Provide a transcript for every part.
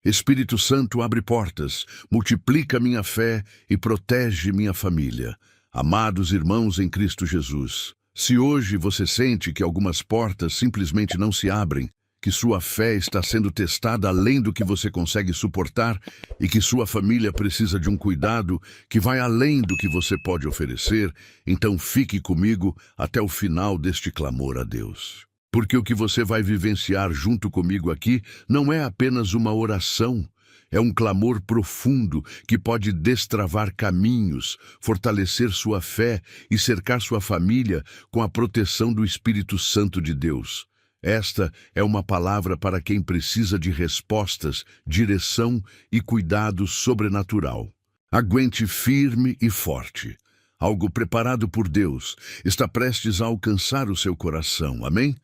Espírito Santo, abre portas, multiplica minha fé e protege minha família. Amados irmãos em Cristo Jesus, se hoje você sente que algumas portas simplesmente não se abrem, que sua fé está sendo testada além do que você consegue suportar e que sua família precisa de um cuidado que vai além do que você pode oferecer, então fique comigo até o final deste clamor a Deus. Porque o que você vai vivenciar junto comigo aqui não é apenas uma oração, é um clamor profundo que pode destravar caminhos, fortalecer sua fé e cercar sua família com a proteção do Espírito Santo de Deus. Esta é uma palavra para quem precisa de respostas, direção e cuidado sobrenatural. Aguente firme e forte. Algo preparado por Deus está prestes a alcançar o seu coração. Amém?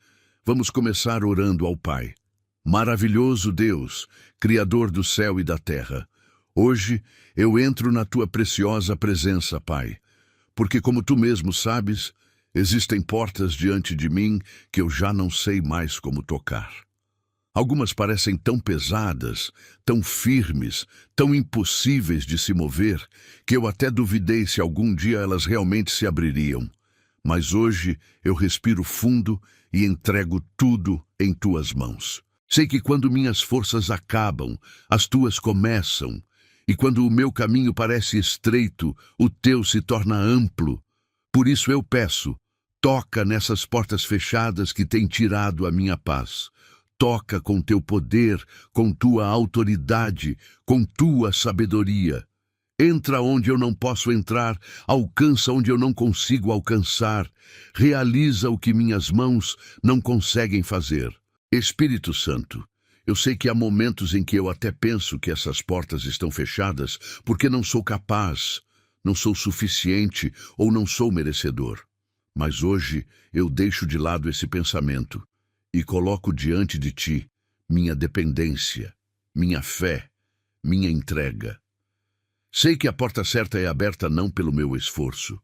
Vamos começar orando ao Pai. Maravilhoso Deus, Criador do céu e da terra, hoje eu entro na Tua preciosa presença, Pai, porque como Tu mesmo sabes, existem portas diante de mim que eu já não sei mais como tocar. Algumas parecem tão pesadas, tão firmes, tão impossíveis de se mover, que eu até duvidei se algum dia elas realmente se abririam. Mas hoje eu respiro fundo e entrego tudo em Tuas mãos. Sei que quando minhas forças acabam, as Tuas começam, e quando o meu caminho parece estreito, o Teu se torna amplo. Por isso eu peço, toca nessas portas fechadas que têm tirado a minha paz. Toca com Teu poder, com Tua autoridade, com Tua sabedoria. Entra onde eu não posso entrar, alcança onde eu não consigo alcançar, realiza o que minhas mãos não conseguem fazer. Espírito Santo, eu sei que há momentos em que eu até penso que essas portas estão fechadas porque não sou capaz, não sou suficiente ou não sou merecedor. Mas hoje eu deixo de lado esse pensamento e coloco diante de Ti minha dependência, minha fé, minha entrega. Sei que a porta certa é aberta não pelo meu esforço,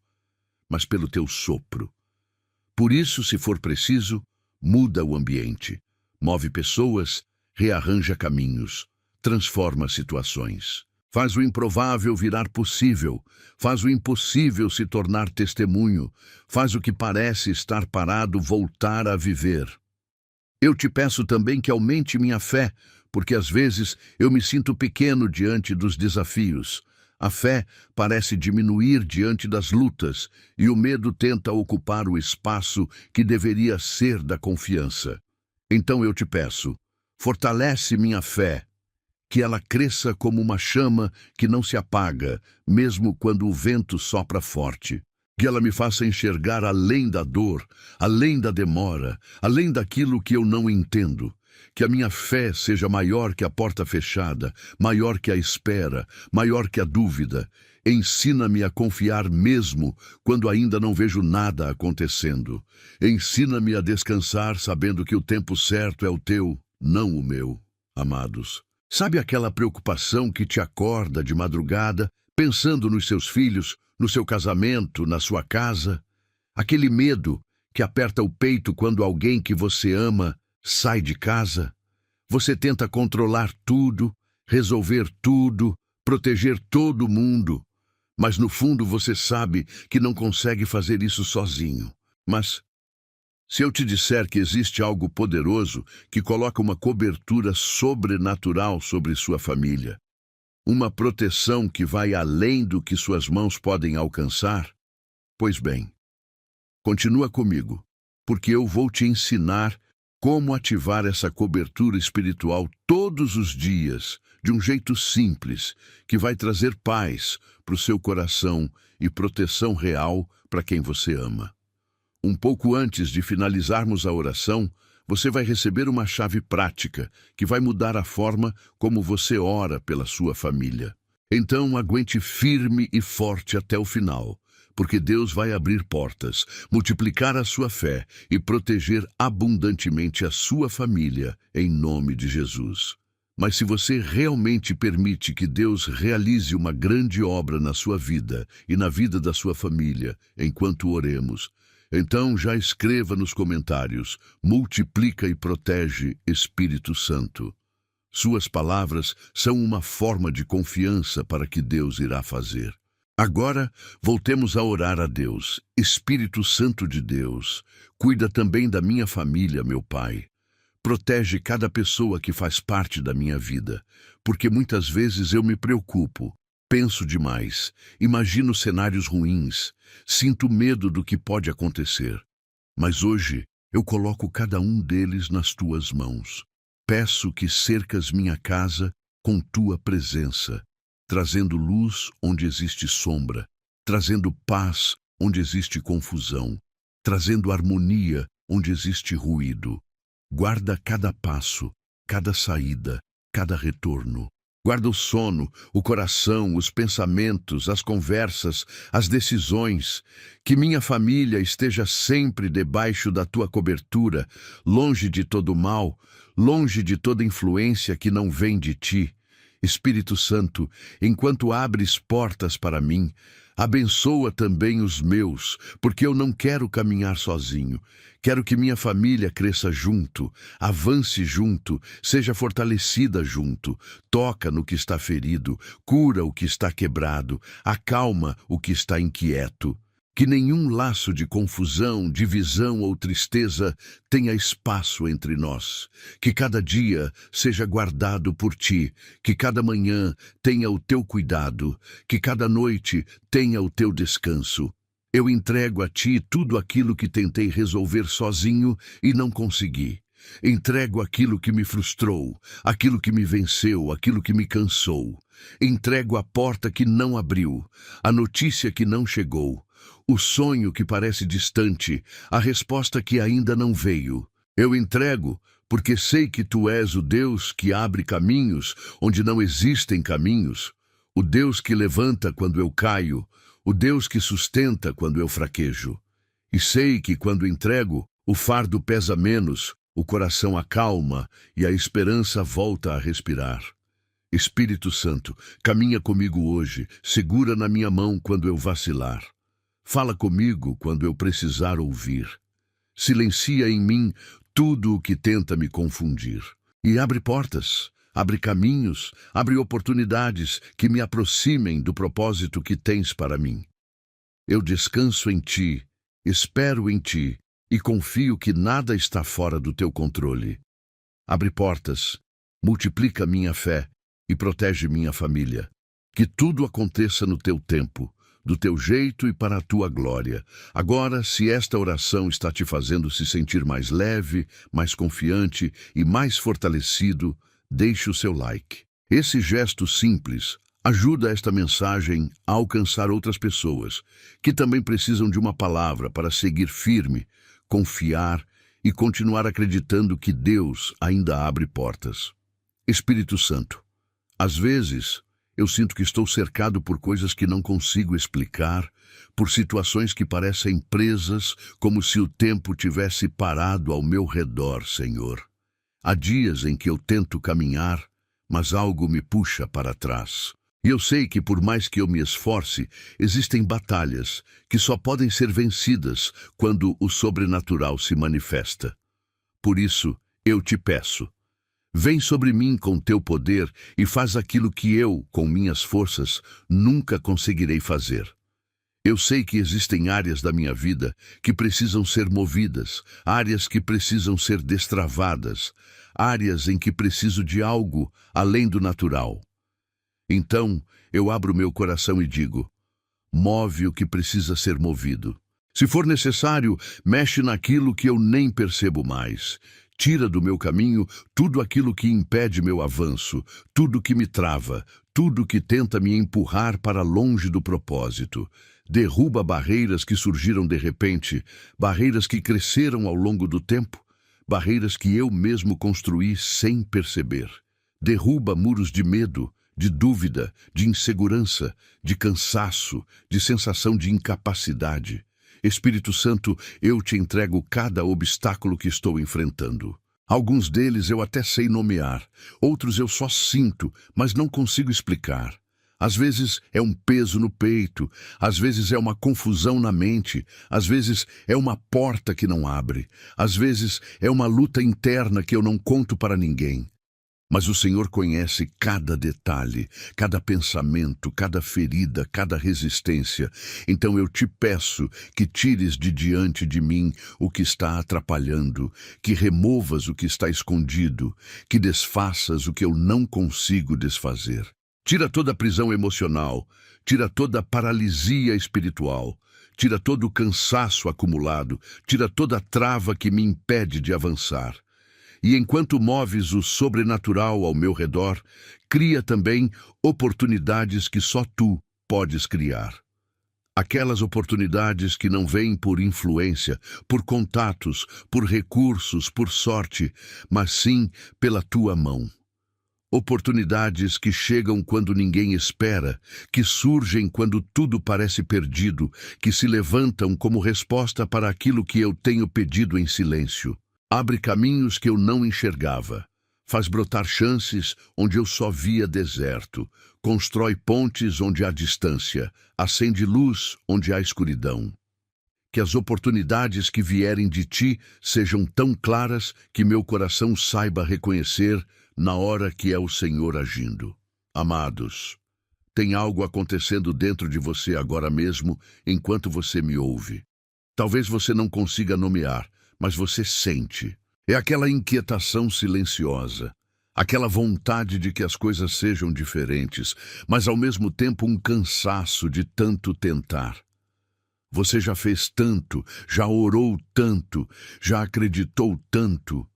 mas pelo Teu sopro. Por isso, se for preciso, muda o ambiente, move pessoas, rearranja caminhos, transforma situações. Faz o improvável virar possível, faz o impossível se tornar testemunho, faz o que parece estar parado voltar a viver. Eu Te peço também que aumente minha fé, porque às vezes eu me sinto pequeno diante dos desafios. A fé parece diminuir diante das lutas e o medo tenta ocupar o espaço que deveria ser da confiança. Então eu Te peço, fortalece minha fé, que ela cresça como uma chama que não se apaga, mesmo quando o vento sopra forte. Que ela me faça enxergar além da dor, além da demora, além daquilo que eu não entendo. Que a minha fé seja maior que a porta fechada, maior que a espera, maior que a dúvida. Ensina-me a confiar mesmo quando ainda não vejo nada acontecendo. Ensina-me a descansar sabendo que o tempo certo é o Teu, não o meu. Amados, sabe aquela preocupação que te acorda de madrugada, pensando nos seus filhos, no seu casamento, na sua casa? Aquele medo que aperta o peito quando alguém que você ama sai de casa? Você tenta controlar tudo, resolver tudo, proteger todo mundo, mas no fundo você sabe que não consegue fazer isso sozinho. Mas se eu te disser que existe algo poderoso que coloca uma cobertura sobrenatural sobre sua família, uma proteção que vai além do que suas mãos podem alcançar, pois bem, continua comigo, porque eu vou te ensinar como ativar essa cobertura espiritual todos os dias, de um jeito simples, que vai trazer paz para o seu coração e proteção real para quem você ama. Um pouco antes de finalizarmos a oração, você vai receber uma chave prática que vai mudar a forma como você ora pela sua família. Então, aguente firme e forte até o final, porque Deus vai abrir portas, multiplicar a sua fé e proteger abundantemente a sua família, em nome de Jesus. Mas se você realmente permite que Deus realize uma grande obra na sua vida e na vida da sua família, enquanto oremos, então já escreva nos comentários, multiplica e protege, Espírito Santo. Suas palavras são uma forma de confiança para que Deus irá fazer. Agora, voltemos a orar a Deus. Espírito Santo de Deus, cuida também da minha família, meu Pai. Protege cada pessoa que faz parte da minha vida, porque muitas vezes eu me preocupo, penso demais, imagino cenários ruins, sinto medo do que pode acontecer. Mas hoje eu coloco cada um deles nas tuas mãos. Peço que cercas minha casa com tua presença, trazendo luz onde existe sombra, trazendo paz onde existe confusão, trazendo harmonia onde existe ruído. Guarda cada passo, cada saída, cada retorno. Guarda o sono, o coração, os pensamentos, as conversas, as decisões. Que minha família esteja sempre debaixo da tua cobertura, longe de todo mal, longe de toda influência que não vem de ti. Espírito Santo, enquanto abres portas para mim, abençoa também os meus, porque eu não quero caminhar sozinho. Quero que minha família cresça junto, avance junto, seja fortalecida junto. Toca no que está ferido, cura o que está quebrado, acalma o que está inquieto. Que nenhum laço de confusão, divisão ou tristeza tenha espaço entre nós. Que cada dia seja guardado por ti, que cada manhã tenha o teu cuidado, que cada noite tenha o teu descanso. Eu entrego a ti tudo aquilo que tentei resolver sozinho e não consegui. Entrego aquilo que me frustrou, aquilo que me venceu, aquilo que me cansou. Entrego a porta que não abriu, a notícia que não chegou, o sonho que parece distante, a resposta que ainda não veio. Eu entrego porque sei que tu és o Deus que abre caminhos onde não existem caminhos, o Deus que levanta quando eu caio, o Deus que sustenta quando eu fraquejo. E sei que quando entrego, o fardo pesa menos, o coração acalma e a esperança volta a respirar. Espírito Santo, caminha comigo hoje, segura na minha mão quando eu vacilar. Fala comigo quando eu precisar ouvir. Silencia em mim tudo o que tenta me confundir. E abre portas, abre caminhos, abre oportunidades que me aproximem do propósito que tens para mim. Eu descanso em ti, espero em ti e confio que nada está fora do teu controle. Abre portas, multiplica minha fé e protege minha família. Que tudo aconteça no teu tempo, do teu jeito e para a tua glória. Agora, se esta oração está te fazendo se sentir mais leve, mais confiante e mais fortalecido, deixe o seu like. Esse gesto simples ajuda esta mensagem a alcançar outras pessoas que também precisam de uma palavra para seguir firme, confiar e continuar acreditando que Deus ainda abre portas. Espírito Santo, às vezes eu sinto que estou cercado por coisas que não consigo explicar, por situações que parecem presas, como se o tempo tivesse parado ao meu redor, Senhor. Há dias em que eu tento caminhar, mas algo me puxa para trás. E eu sei que por mais que eu me esforce, existem batalhas que só podem ser vencidas quando o sobrenatural se manifesta. Por isso, eu te peço, vem sobre mim com teu poder e faz aquilo que eu, com minhas forças, nunca conseguirei fazer. Eu sei que existem áreas da minha vida que precisam ser movidas, áreas que precisam ser destravadas, áreas em que preciso de algo além do natural. Então, eu abro meu coração e digo, move o que precisa ser movido. Se for necessário, mexe naquilo que eu nem percebo mais. Tira do meu caminho tudo aquilo que impede meu avanço, tudo que me trava, tudo que tenta me empurrar para longe do propósito. Derruba barreiras que surgiram de repente, barreiras que cresceram ao longo do tempo, barreiras que eu mesmo construí sem perceber. Derruba muros de medo, de dúvida, de insegurança, de cansaço, de sensação de incapacidade. Espírito Santo, eu te entrego cada obstáculo que estou enfrentando. Alguns deles eu até sei nomear, outros eu só sinto, mas não consigo explicar. Às vezes é um peso no peito, às vezes é uma confusão na mente, às vezes é uma porta que não abre, às vezes é uma luta interna que eu não conto para ninguém. Mas o Senhor conhece cada detalhe, cada pensamento, cada ferida, cada resistência. Então eu te peço que tires de diante de mim o que está atrapalhando, que removas o que está escondido, que desfaças o que eu não consigo desfazer. Tira toda a prisão emocional, tira toda a paralisia espiritual, tira todo o cansaço acumulado, tira toda a trava que me impede de avançar. E enquanto moves o sobrenatural ao meu redor, cria também oportunidades que só tu podes criar. Aquelas oportunidades que não vêm por influência, por contatos, por recursos, por sorte, mas sim pela tua mão. Oportunidades que chegam quando ninguém espera, que surgem quando tudo parece perdido, que se levantam como resposta para aquilo que eu tenho pedido em silêncio. Abre caminhos que eu não enxergava. Faz brotar chances onde eu só via deserto. Constrói pontes onde há distância. Acende luz onde há escuridão. Que as oportunidades que vierem de ti sejam tão claras que meu coração saiba reconhecer na hora que é o Senhor agindo. Amados, tem algo acontecendo dentro de você agora mesmo enquanto você me ouve. Talvez você não consiga nomear, mas você sente. É aquela inquietação silenciosa, aquela vontade de que as coisas sejam diferentes, mas ao mesmo tempo um cansaço de tanto tentar. Você já fez tanto, já orou tanto, já acreditou tanto,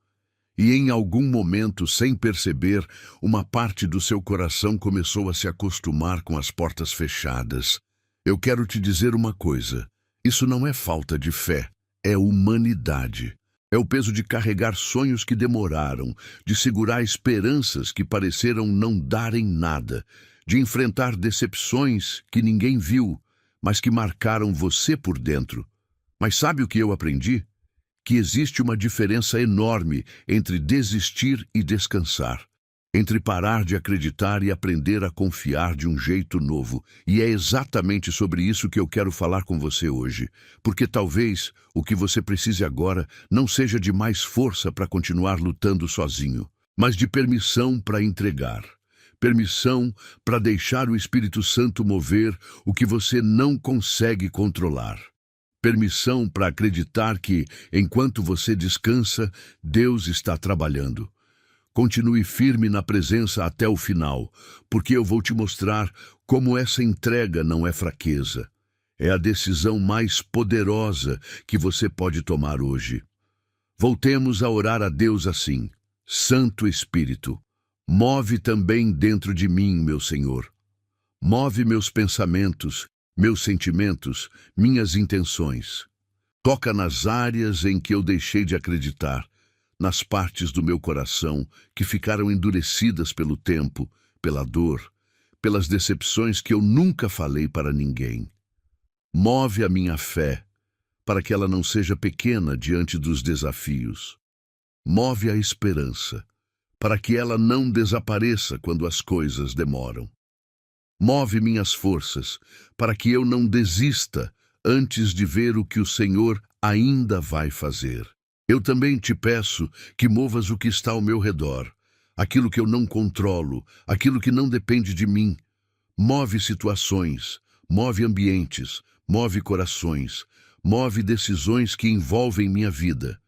e em algum momento, sem perceber, uma parte do seu coração começou a se acostumar com as portas fechadas. Eu quero te dizer uma coisa, isso não é falta de fé. É humanidade. É o peso de carregar sonhos que demoraram, de segurar esperanças que pareceram não darem nada, de enfrentar decepções que ninguém viu, mas que marcaram você por dentro. Mas sabe o que eu aprendi? Que existe uma diferença enorme entre desistir e descansar. Entre parar de acreditar e aprender a confiar de um jeito novo. E é exatamente sobre isso que eu quero falar com você hoje. Porque talvez o que você precise agora não seja de mais força para continuar lutando sozinho, mas de permissão para entregar. Permissão para deixar o Espírito Santo mover o que você não consegue controlar. Permissão para acreditar que, enquanto você descansa, Deus está trabalhando. Continue firme na presença até o final, porque eu vou te mostrar como essa entrega não é fraqueza. É a decisão mais poderosa que você pode tomar hoje. Voltemos a orar a Deus assim: Santo Espírito, move também dentro de mim, meu Senhor. Move meus pensamentos, meus sentimentos, minhas intenções. Toca nas áreas em que eu deixei de acreditar, nas partes do meu coração que ficaram endurecidas pelo tempo, pela dor, pelas decepções que eu nunca falei para ninguém. Move a minha fé, para que ela não seja pequena diante dos desafios. Move a esperança, para que ela não desapareça quando as coisas demoram. Move minhas forças, para que eu não desista antes de ver o que o Senhor ainda vai fazer. Eu também te peço que movas o que está ao meu redor, aquilo que eu não controlo, aquilo que não depende de mim. Move situações, move ambientes, move corações, move decisões que envolvem minha vida.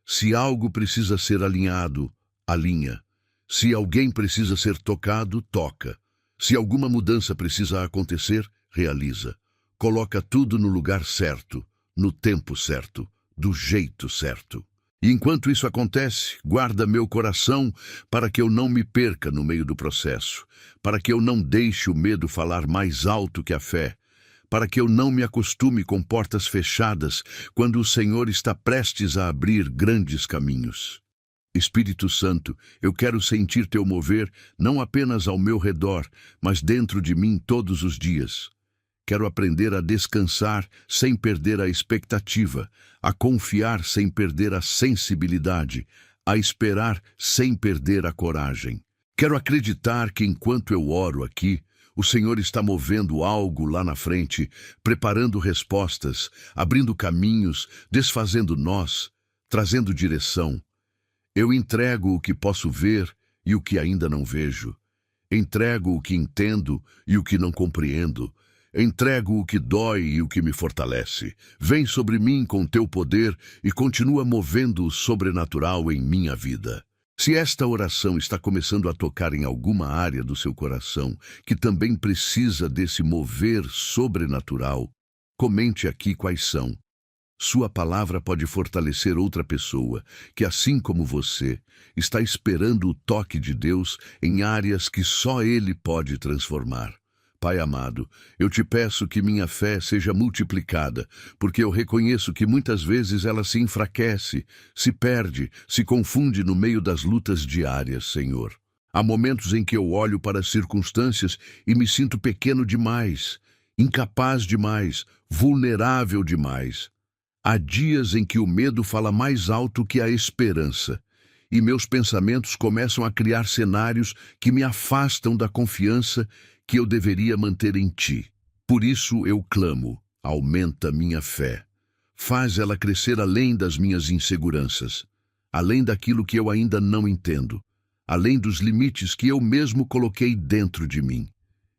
Se algo precisa ser alinhado, alinha. Se alguém precisa ser tocado, toca. Se alguma mudança precisa acontecer, realiza. Coloca tudo no lugar certo, no tempo certo, do jeito certo. E enquanto isso acontece, guarda meu coração para que eu não me perca no meio do processo, para que eu não deixe o medo falar mais alto que a fé, para que eu não me acostume com portas fechadas quando o Senhor está prestes a abrir grandes caminhos. Espírito Santo, eu quero sentir teu mover não apenas ao meu redor, mas dentro de mim todos os dias. Quero aprender a descansar sem perder a expectativa, a confiar sem perder a sensibilidade, a esperar sem perder a coragem. Quero acreditar que enquanto eu oro aqui, o Senhor está movendo algo lá na frente, preparando respostas, abrindo caminhos, desfazendo nós, trazendo direção. Eu entrego o que posso ver e o que ainda não vejo. Entrego o que entendo e o que não compreendo. Entrego o que dói e o que me fortalece. Vem sobre mim com teu poder e continua movendo o sobrenatural em minha vida. Se esta oração está começando a tocar em alguma área do seu coração que também precisa desse mover sobrenatural, comente aqui quais são. Sua palavra pode fortalecer outra pessoa que, assim como você, está esperando o toque de Deus em áreas que só Ele pode transformar. Pai amado, eu te peço que minha fé seja multiplicada, porque eu reconheço que muitas vezes ela se enfraquece, se perde, se confunde no meio das lutas diárias, Senhor. Há momentos em que eu olho para as circunstâncias e me sinto pequeno demais, incapaz demais, vulnerável demais. Há dias em que o medo fala mais alto que a esperança, e meus pensamentos começam a criar cenários que me afastam da confiança que eu deveria manter em Ti. Por isso eu clamo, aumenta minha fé. Faz ela crescer além das minhas inseguranças, além daquilo que eu ainda não entendo, além dos limites que eu mesmo coloquei dentro de mim.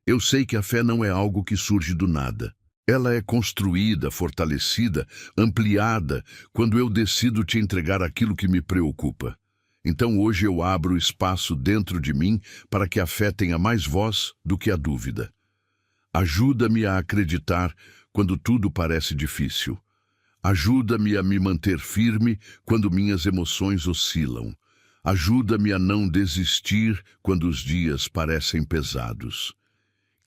Eu sei que a fé não é algo que surge do nada. Ela é construída, fortalecida, ampliada, quando eu decido te entregar aquilo que me preocupa. Então hoje eu abro espaço dentro de mim para que a fé tenha mais voz do que a dúvida. Ajuda-me a acreditar quando tudo parece difícil. Ajuda-me a me manter firme quando minhas emoções oscilam. Ajuda-me a não desistir quando os dias parecem pesados.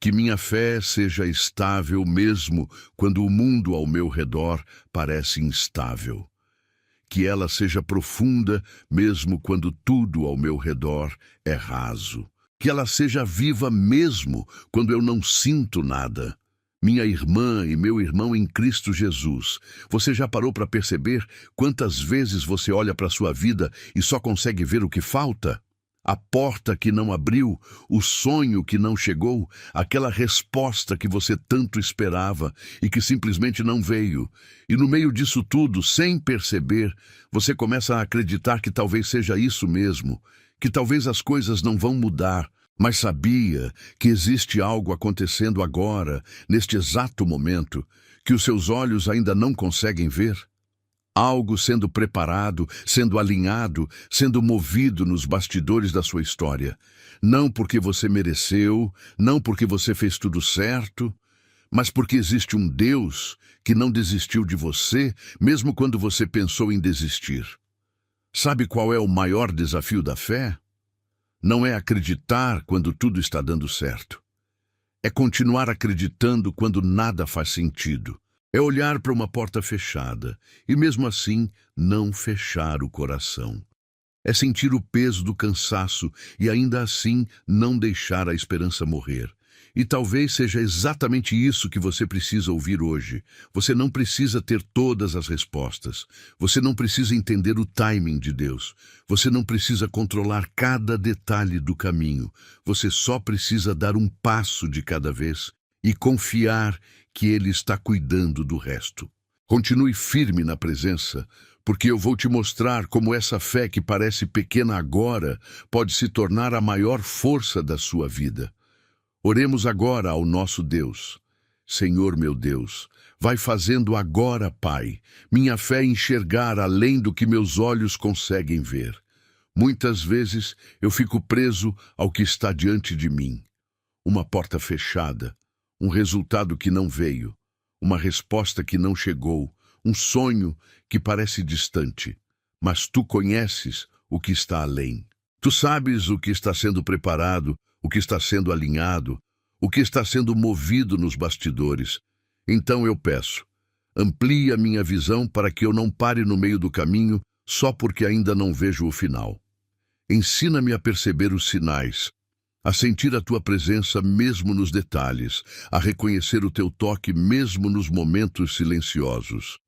Que minha fé seja estável mesmo quando o mundo ao meu redor parece instável. Que ela seja profunda mesmo quando tudo ao meu redor é raso. Que ela seja viva mesmo quando eu não sinto nada. Minha irmã e meu irmão em Cristo Jesus, você já parou para perceber quantas vezes você olha para a sua vida e só consegue ver o que falta? A porta que não abriu, o sonho que não chegou, aquela resposta que você tanto esperava e que simplesmente não veio. E no meio disso tudo, sem perceber, você começa a acreditar que talvez seja isso mesmo, que talvez as coisas não vão mudar. Mas sabia que existe algo acontecendo agora, neste exato momento, que os seus olhos ainda não conseguem ver? Algo sendo preparado, sendo alinhado, sendo movido nos bastidores da sua história. Não porque você mereceu, não porque você fez tudo certo, mas porque existe um Deus que não desistiu de você, mesmo quando você pensou em desistir. Sabe qual é o maior desafio da fé? Não é acreditar quando tudo está dando certo. É continuar acreditando quando nada faz sentido. É olhar para uma porta fechada e, mesmo assim, não fechar o coração. É sentir o peso do cansaço e, ainda assim, não deixar a esperança morrer. E talvez seja exatamente isso que você precisa ouvir hoje. Você não precisa ter todas as respostas. Você não precisa entender o timing de Deus. Você não precisa controlar cada detalhe do caminho. Você só precisa dar um passo de cada vez e confiar que Ele está cuidando do resto. Continue firme na presença, porque eu vou te mostrar como essa fé que parece pequena agora pode se tornar a maior força da sua vida. Oremos agora ao nosso Deus. Senhor meu Deus, vai fazendo agora, Pai, minha fé enxergar além do que meus olhos conseguem ver. Muitas vezes eu fico preso ao que está diante de mim. Uma porta fechada, um resultado que não veio, uma resposta que não chegou, um sonho que parece distante. Mas Tu conheces o que está além. Tu sabes o que está sendo preparado, o que está sendo alinhado, o que está sendo movido nos bastidores. Então eu peço, amplia minha visão para que eu não pare no meio do caminho só porque ainda não vejo o final. Ensina-me a perceber os sinais, a sentir a Tua presença mesmo nos detalhes, a reconhecer o Teu toque mesmo nos momentos silenciosos.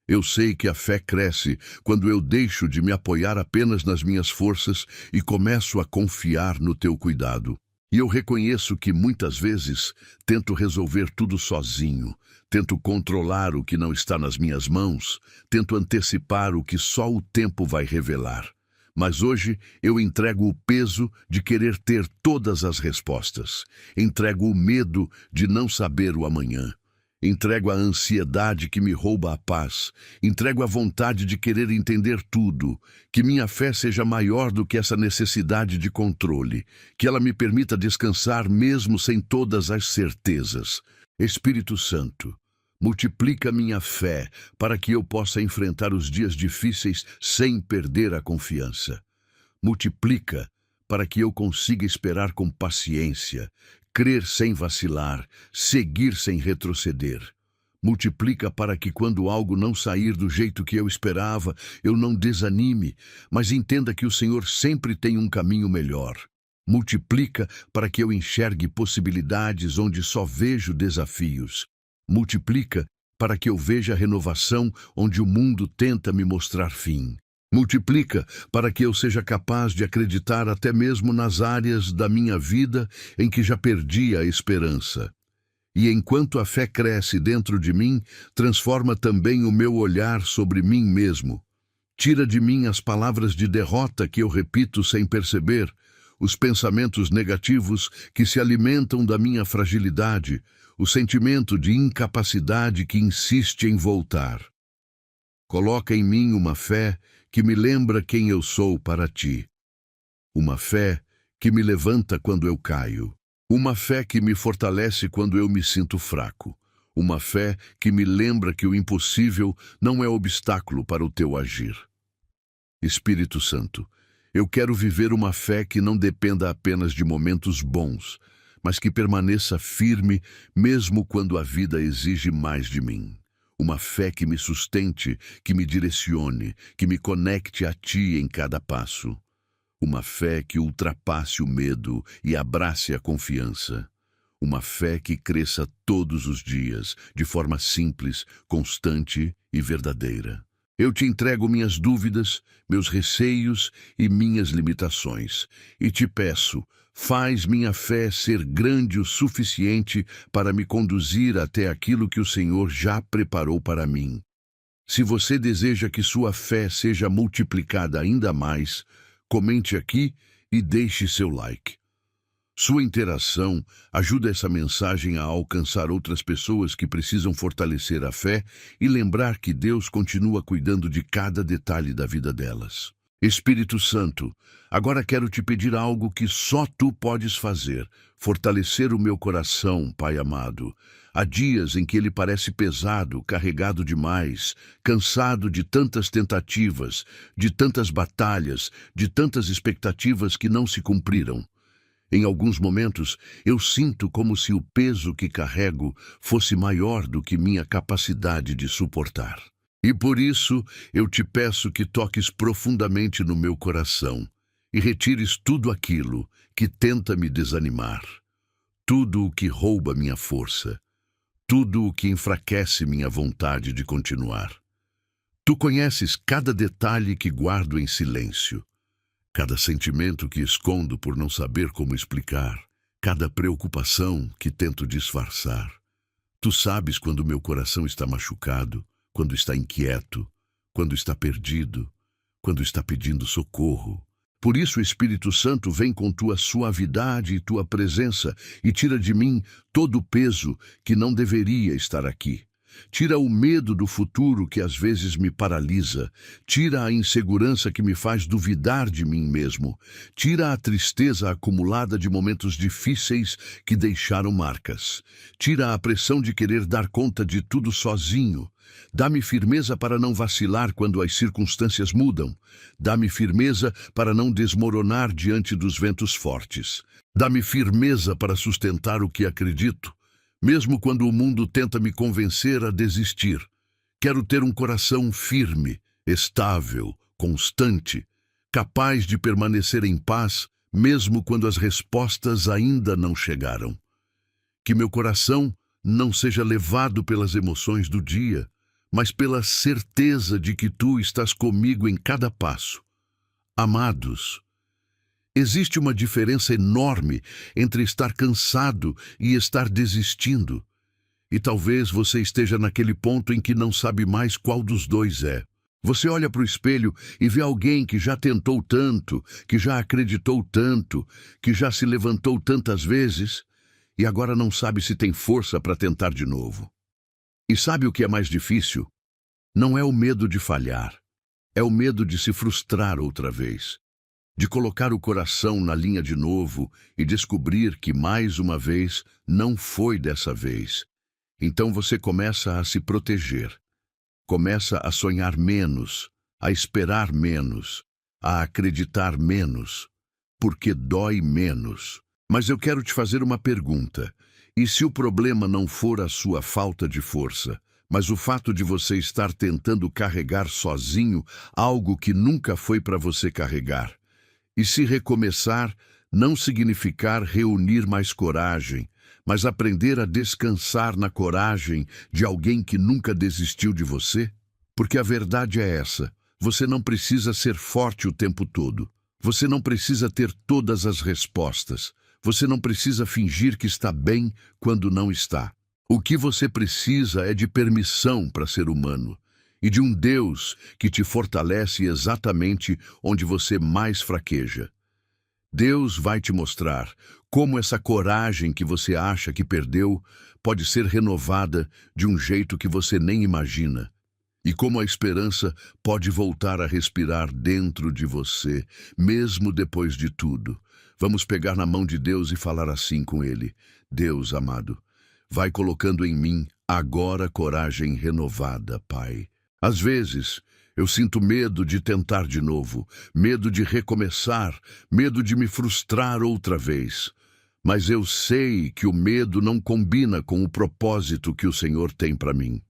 Eu sei que a fé cresce quando eu deixo de me apoiar apenas nas minhas forças e começo a confiar no Teu cuidado. E eu reconheço que muitas vezes tento resolver tudo sozinho, tento controlar o que não está nas minhas mãos, tento antecipar o que só o tempo vai revelar. Mas hoje eu entrego o peso de querer ter todas as respostas. Entrego o medo de não saber o amanhã. Entrego a ansiedade que me rouba a paz. Entrego a vontade de querer entender tudo. Que minha fé seja maior do que essa necessidade de controle. Que ela me permita descansar mesmo sem todas as certezas. Espírito Santo, multiplica minha fé para que eu possa enfrentar os dias difíceis sem perder a confiança. Multiplica para que eu consiga esperar com paciência, crer sem vacilar, seguir sem retroceder. Multiplica para que quando algo não sair do jeito que eu esperava, eu não desanime, mas entenda que o Senhor sempre tem um caminho melhor. Multiplica para que eu enxergue possibilidades onde só vejo desafios. Multiplica para que eu veja renovação onde o mundo tenta me mostrar fim. Multiplica para que eu seja capaz de acreditar até mesmo nas áreas da minha vida em que já perdi a esperança. E enquanto a fé cresce dentro de mim, transforma também o meu olhar sobre mim mesmo. Tira de mim as palavras de derrota que eu repito sem perceber, os pensamentos negativos que se alimentam da minha fragilidade, o sentimento de incapacidade que insiste em voltar. Coloca em mim uma fé que me lembra quem eu sou para ti. Uma fé que me levanta quando eu caio. Uma fé que me fortalece quando eu me sinto fraco. Uma fé que me lembra que o impossível não é obstáculo para o teu agir. Espírito Santo, eu quero viver uma fé que não dependa apenas de momentos bons, mas que permaneça firme mesmo quando a vida exige mais de mim. Uma fé que me sustente, que me direcione, que me conecte a ti em cada passo. Uma fé que ultrapasse o medo e abrace a confiança. Uma fé que cresça todos os dias, de forma simples, constante e verdadeira. Eu te entrego minhas dúvidas, meus receios e minhas limitações, e te peço, faz minha fé ser grande o suficiente para me conduzir até aquilo que o Senhor já preparou para mim. Se você deseja que sua fé seja multiplicada ainda mais, comente aqui e deixe seu like. Sua interação ajuda essa mensagem a alcançar outras pessoas que precisam fortalecer a fé e lembrar que Deus continua cuidando de cada detalhe da vida delas. Espírito Santo, agora quero te pedir algo que só tu podes fazer, fortalecer o meu coração, Pai amado. Há dias em que ele parece pesado, carregado demais, cansado de tantas tentativas, de tantas batalhas, de tantas expectativas que não se cumpriram. Em alguns momentos, eu sinto como se o peso que carrego fosse maior do que minha capacidade de suportar. E por isso, eu te peço que toques profundamente no meu coração e retires tudo aquilo que tenta me desanimar, tudo o que rouba minha força, tudo o que enfraquece minha vontade de continuar. Tu conheces cada detalhe que guardo em silêncio, cada sentimento que escondo por não saber como explicar, cada preocupação que tento disfarçar. Tu sabes quando meu coração está machucado, quando está inquieto, quando está perdido, quando está pedindo socorro. Por isso o Espírito Santo vem com tua suavidade e tua presença e tira de mim todo o peso que não deveria estar aqui. Tira o medo do futuro que às vezes me paralisa. Tira a insegurança que me faz duvidar de mim mesmo. Tira a tristeza acumulada de momentos difíceis que deixaram marcas. Tira a pressão de querer dar conta de tudo sozinho. Dá-me firmeza para não vacilar quando as circunstâncias mudam. Dá-me firmeza para não desmoronar diante dos ventos fortes. Dá-me firmeza para sustentar o que acredito, mesmo quando o mundo tenta me convencer a desistir. Quero ter um coração firme, estável, constante, capaz de permanecer em paz, mesmo quando as respostas ainda não chegaram. Que meu coração não seja levado pelas emoções do dia, mas pela certeza de que tu estás comigo em cada passo. Amados, existe uma diferença enorme entre estar cansado e estar desistindo. E talvez você esteja naquele ponto em que não sabe mais qual dos dois é. Você olha para o espelho e vê alguém que já tentou tanto, que já acreditou tanto, que já se levantou tantas vezes e agora não sabe se tem força para tentar de novo. E sabe o que é mais difícil? Não é o medo de falhar, é o medo de se frustrar outra vez, de colocar o coração na linha de novo e descobrir que mais uma vez não foi dessa vez. Então você começa a se proteger. Começa a sonhar menos, a esperar menos, a acreditar menos, porque dói menos. Mas eu quero te fazer uma pergunta. E se o problema não for a sua falta de força, mas o fato de você estar tentando carregar sozinho algo que nunca foi para você carregar? E se recomeçar não significar reunir mais coragem, mas aprender a descansar na coragem de alguém que nunca desistiu de você? Porque a verdade é essa: você não precisa ser forte o tempo todo. Você não precisa ter todas as respostas. Você não precisa fingir que está bem quando não está. O que você precisa é de permissão para ser humano e de um Deus que te fortalece exatamente onde você mais fraqueja. Deus vai te mostrar como essa coragem que você acha que perdeu pode ser renovada de um jeito que você nem imagina. E como a esperança pode voltar a respirar dentro de você, mesmo depois de tudo. Vamos pegar na mão de Deus e falar assim com Ele: Deus amado, vai colocando em mim agora coragem renovada, Pai. Às vezes, eu sinto medo de tentar de novo, medo de recomeçar, medo de me frustrar outra vez. Mas eu sei que o medo não combina com o propósito que o Senhor tem para mim.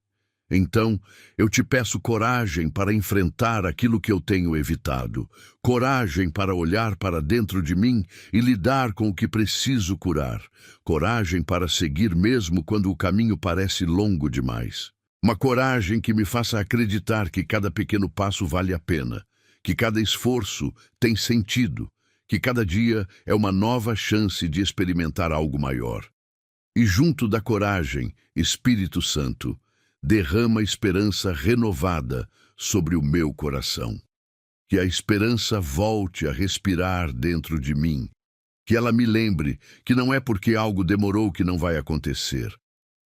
Então, eu te peço coragem para enfrentar aquilo que eu tenho evitado, coragem para olhar para dentro de mim e lidar com o que preciso curar, coragem para seguir mesmo quando o caminho parece longo demais. Uma coragem que me faça acreditar que cada pequeno passo vale a pena, que cada esforço tem sentido, que cada dia é uma nova chance de experimentar algo maior. E junto da coragem, Espírito Santo, derrama esperança renovada sobre o meu coração. Que a esperança volte a respirar dentro de mim. Que ela me lembre que não é porque algo demorou que não vai acontecer.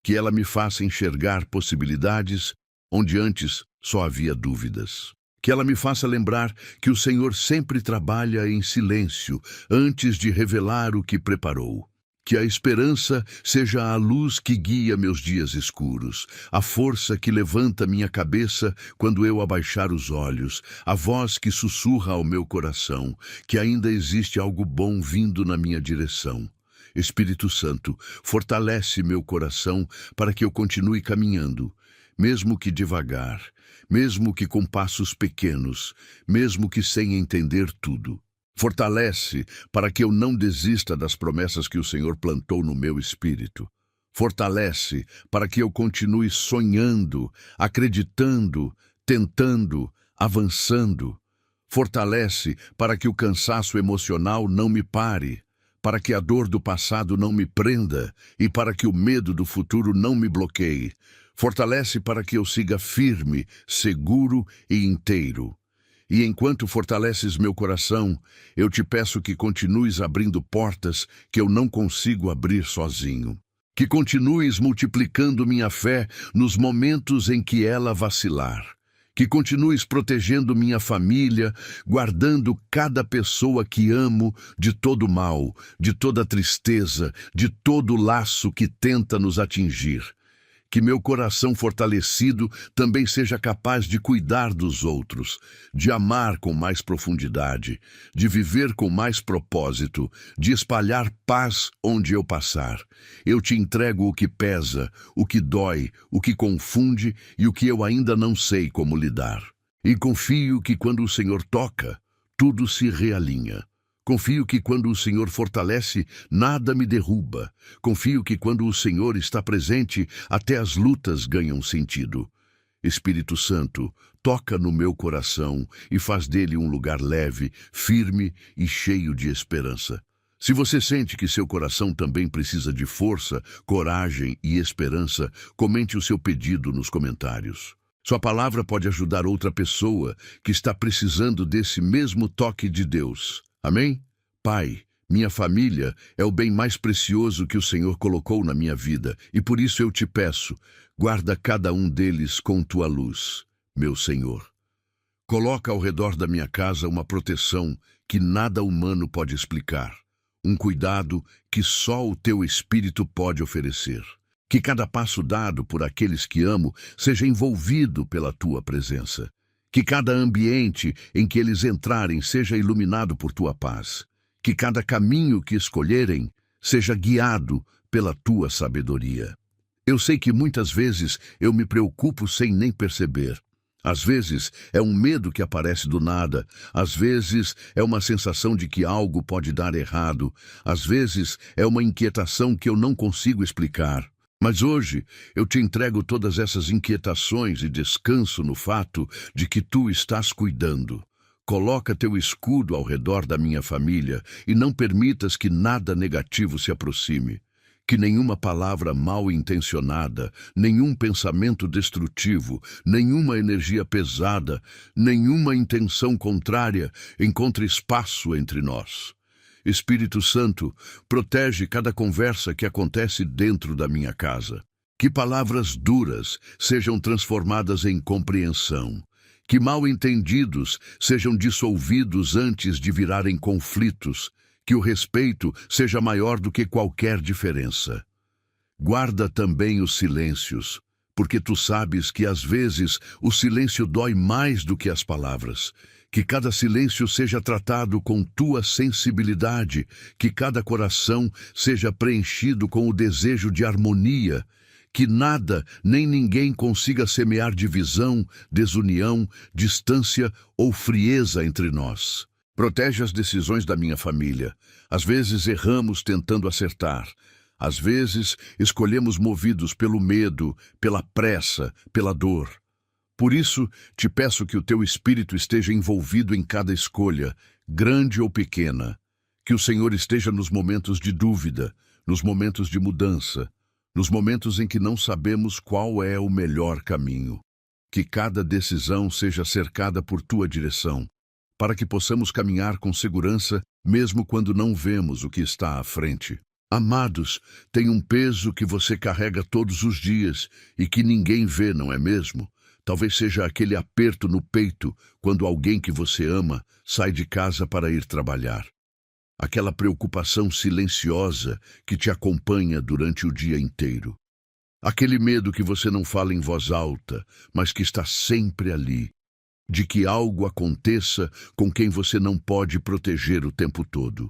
Que ela me faça enxergar possibilidades onde antes só havia dúvidas. Que ela me faça lembrar que o Senhor sempre trabalha em silêncio antes de revelar o que preparou. Que a esperança seja a luz que guia meus dias escuros, a força que levanta minha cabeça quando eu abaixar os olhos, a voz que sussurra ao meu coração, que ainda existe algo bom vindo na minha direção. Espírito Santo, fortalece meu coração para que eu continue caminhando, mesmo que devagar, mesmo que com passos pequenos, mesmo que sem entender tudo. Fortalece para que eu não desista das promessas que o Senhor plantou no meu espírito. Fortalece para que eu continue sonhando, acreditando, tentando, avançando. Fortalece para que o cansaço emocional não me pare, para que a dor do passado não me prenda e para que o medo do futuro não me bloqueie. Fortalece para que eu siga firme, seguro e inteiro. E enquanto fortaleces meu coração, eu te peço que continues abrindo portas que eu não consigo abrir sozinho. Que continues multiplicando minha fé nos momentos em que ela vacilar. Que continues protegendo minha família, guardando cada pessoa que amo de todo mal, de toda tristeza, de todo laço que tenta nos atingir. Que meu coração fortalecido também seja capaz de cuidar dos outros, de amar com mais profundidade, de viver com mais propósito, de espalhar paz onde eu passar. Eu te entrego o que pesa, o que dói, o que confunde e o que eu ainda não sei como lidar. E confio que quando o Senhor toca, tudo se realinha. Confio que quando o Senhor fortalece, nada me derruba. Confio que quando o Senhor está presente, até as lutas ganham sentido. Espírito Santo, toca no meu coração e faz dele um lugar leve, firme e cheio de esperança. Se você sente que seu coração também precisa de força, coragem e esperança, comente o seu pedido nos comentários. Sua palavra pode ajudar outra pessoa que está precisando desse mesmo toque de Deus. Amém? Pai, minha família é o bem mais precioso que o Senhor colocou na minha vida, e por isso eu te peço, guarda cada um deles com tua luz, meu Senhor. Coloca ao redor da minha casa uma proteção que nada humano pode explicar, um cuidado que só o teu Espírito pode oferecer. Que cada passo dado por aqueles que amo seja envolvido pela tua presença. Que cada ambiente em que eles entrarem seja iluminado por tua paz. Que cada caminho que escolherem seja guiado pela tua sabedoria. Eu sei que muitas vezes eu me preocupo sem nem perceber. Às vezes é um medo que aparece do nada, às vezes é uma sensação de que algo pode dar errado, às vezes é uma inquietação que eu não consigo explicar. Mas hoje eu te entrego todas essas inquietações e descanso no fato de que tu estás cuidando. Coloca teu escudo ao redor da minha família e não permitas que nada negativo se aproxime. Que nenhuma palavra mal intencionada, nenhum pensamento destrutivo, nenhuma energia pesada, nenhuma intenção contrária encontre espaço entre nós. Espírito Santo, protege cada conversa que acontece dentro da minha casa. Que palavras duras sejam transformadas em compreensão. Que mal-entendidos sejam dissolvidos antes de virarem conflitos. Que o respeito seja maior do que qualquer diferença. Guarda também os silêncios, porque tu sabes que às vezes o silêncio dói mais do que as palavras. Que cada silêncio seja tratado com tua sensibilidade, que cada coração seja preenchido com o desejo de harmonia, que nada nem ninguém consiga semear divisão, desunião, distância ou frieza entre nós. Protege as decisões da minha família. Às vezes erramos tentando acertar. Às vezes escolhemos movidos pelo medo, pela pressa, pela dor. Por isso, te peço que o teu Espírito esteja envolvido em cada escolha, grande ou pequena. Que o Senhor esteja nos momentos de dúvida, nos momentos de mudança, nos momentos em que não sabemos qual é o melhor caminho. Que cada decisão seja cercada por tua direção, para que possamos caminhar com segurança, mesmo quando não vemos o que está à frente. Amados, tem um peso que você carrega todos os dias e que ninguém vê, não é mesmo? Talvez seja aquele aperto no peito quando alguém que você ama sai de casa para ir trabalhar. Aquela preocupação silenciosa que te acompanha durante o dia inteiro. Aquele medo que você não fala em voz alta, mas que está sempre ali. De que algo aconteça com quem você não pode proteger o tempo todo.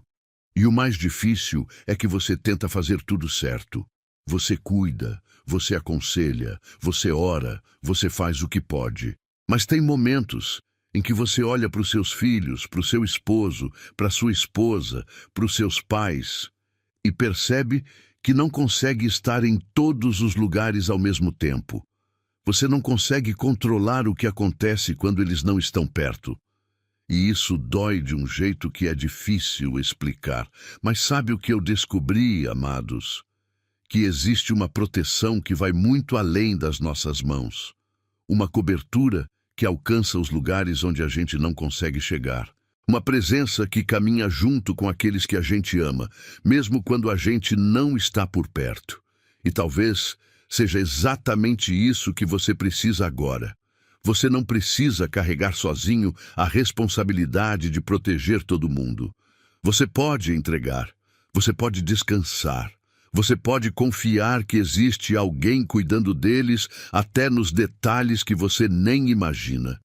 E o mais difícil é que você tenta fazer tudo certo. Você cuida, você aconselha, você ora, você faz o que pode. Mas tem momentos em que você olha para os seus filhos, para o seu esposo, para a sua esposa, para os seus pais, e percebe que não consegue estar em todos os lugares ao mesmo tempo. Você não consegue controlar o que acontece quando eles não estão perto. E isso dói de um jeito que é difícil explicar. Mas sabe o que eu descobri, amados? Que existe uma proteção que vai muito além das nossas mãos. Uma cobertura que alcança os lugares onde a gente não consegue chegar. Uma presença que caminha junto com aqueles que a gente ama, mesmo quando a gente não está por perto. E talvez seja exatamente isso que você precisa agora. Você não precisa carregar sozinho a responsabilidade de proteger todo mundo. Você pode entregar, você pode descansar, você pode confiar que existe alguém cuidando deles até nos detalhes que você nem imagina.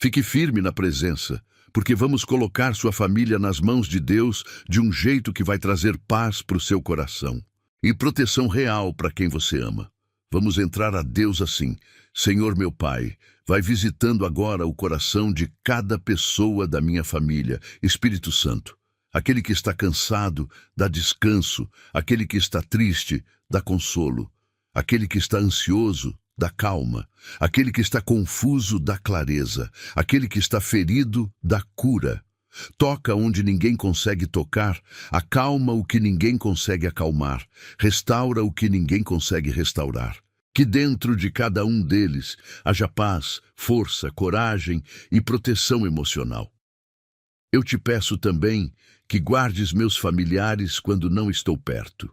Fique firme na presença, porque vamos colocar sua família nas mãos de Deus de um jeito que vai trazer paz para o seu coração e proteção real para quem você ama. Vamos entrar a Deus assim: Senhor meu Pai, vai visitando agora o coração de cada pessoa da minha família. Espírito Santo, aquele que está cansado, dá descanso. Aquele que está triste, dá consolo. Aquele que está ansioso, dá calma. Aquele que está confuso, dá clareza. Aquele que está ferido, dá cura. Toca onde ninguém consegue tocar, acalma o que ninguém consegue acalmar, restaura o que ninguém consegue restaurar. Que dentro de cada um deles haja paz, força, coragem e proteção emocional. Eu te peço também que guardes meus familiares quando não estou perto.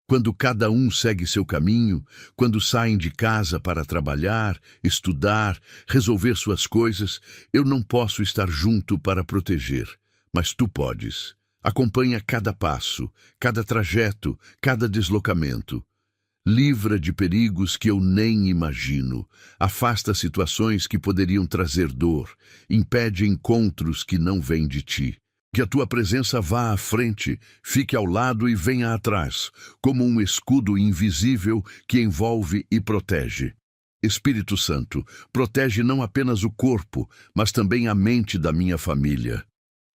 Quando cada um segue seu caminho, quando saem de casa para trabalhar, estudar, resolver suas coisas, eu não posso estar junto para proteger, mas tu podes. Acompanha cada passo, cada trajeto, cada deslocamento. Livra de perigos que eu nem imagino. Afasta situações que poderiam trazer dor. Impede encontros que não vêm de ti. Que a tua presença vá à frente, fique ao lado e venha atrás, como um escudo invisível que envolve e protege. Espírito Santo, protege não apenas o corpo, mas também a mente da minha família.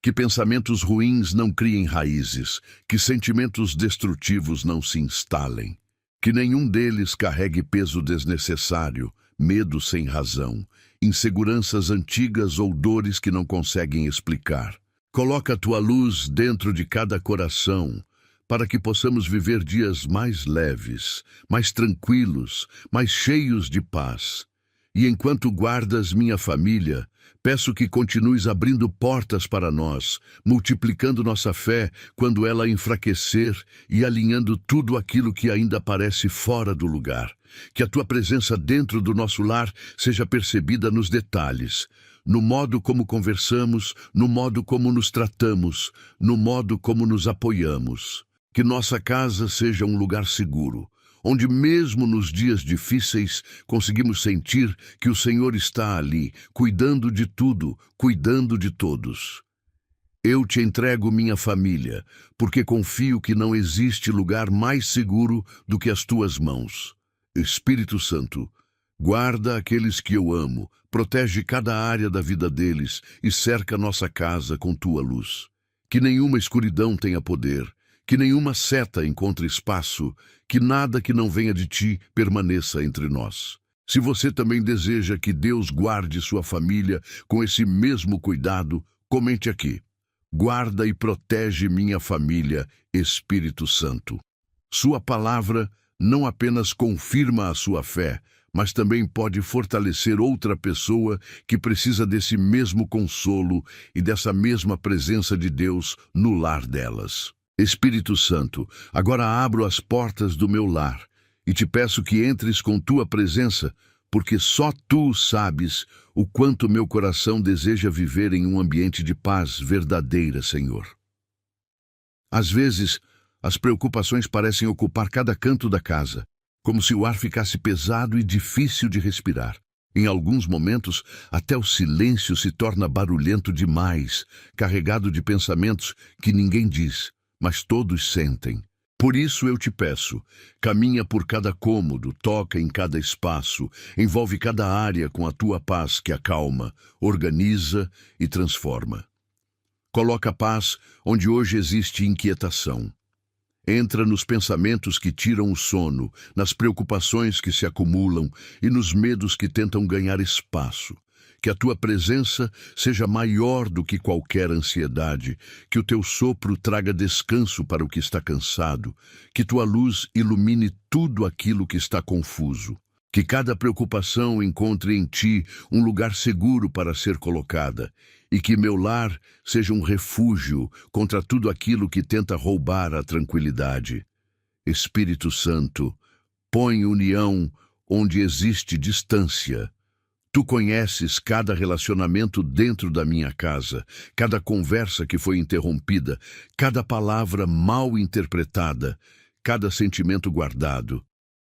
Que pensamentos ruins não criem raízes, que sentimentos destrutivos não se instalem. Que nenhum deles carregue peso desnecessário, medo sem razão, inseguranças antigas ou dores que não conseguem explicar. Coloca a tua luz dentro de cada coração, para que possamos viver dias mais leves, mais tranquilos, mais cheios de paz. E enquanto guardas minha família, peço que continues abrindo portas para nós, multiplicando nossa fé quando ela enfraquecer e alinhando tudo aquilo que ainda parece fora do lugar. Que a tua presença dentro do nosso lar seja percebida nos detalhes, no modo como conversamos, no modo como nos tratamos, no modo como nos apoiamos. Que nossa casa seja um lugar seguro, onde mesmo nos dias difíceis conseguimos sentir que o Senhor está ali, cuidando de tudo, cuidando de todos. Eu te entrego minha família, porque confio que não existe lugar mais seguro do que as tuas mãos. Espírito Santo, guarda aqueles que eu amo, protege cada área da vida deles e cerca nossa casa com tua luz. Que nenhuma escuridão tenha poder, que nenhuma seta encontre espaço, que nada que não venha de ti permaneça entre nós. Se você também deseja que Deus guarde sua família com esse mesmo cuidado, comente aqui. Guarda e protege minha família, Espírito Santo. Sua palavra não apenas confirma a sua fé, mas também pode fortalecer outra pessoa que precisa desse mesmo consolo e dessa mesma presença de Deus no lar delas. Espírito Santo, agora abro as portas do meu lar e te peço que entres com tua presença, porque só tu sabes o quanto meu coração deseja viver em um ambiente de paz verdadeira, Senhor. Às vezes, as preocupações parecem ocupar cada canto da casa, como se o ar ficasse pesado e difícil de respirar. Em alguns momentos, até o silêncio se torna barulhento demais, carregado de pensamentos que ninguém diz, mas todos sentem. Por isso eu te peço, caminha por cada cômodo, toca em cada espaço, envolve cada área com a tua paz que acalma, organiza e transforma. Coloca paz onde hoje existe inquietação. Entra nos pensamentos que tiram o sono, nas preocupações que se acumulam e nos medos que tentam ganhar espaço. Que a tua presença seja maior do que qualquer ansiedade, que o teu sopro traga descanso para o que está cansado, que tua luz ilumine tudo aquilo que está confuso. Que cada preocupação encontre em ti um lugar seguro para ser colocada, e que meu lar seja um refúgio contra tudo aquilo que tenta roubar a tranquilidade. Espírito Santo, põe união onde existe distância. Tu conheces cada relacionamento dentro da minha casa, cada conversa que foi interrompida, cada palavra mal interpretada, cada sentimento guardado.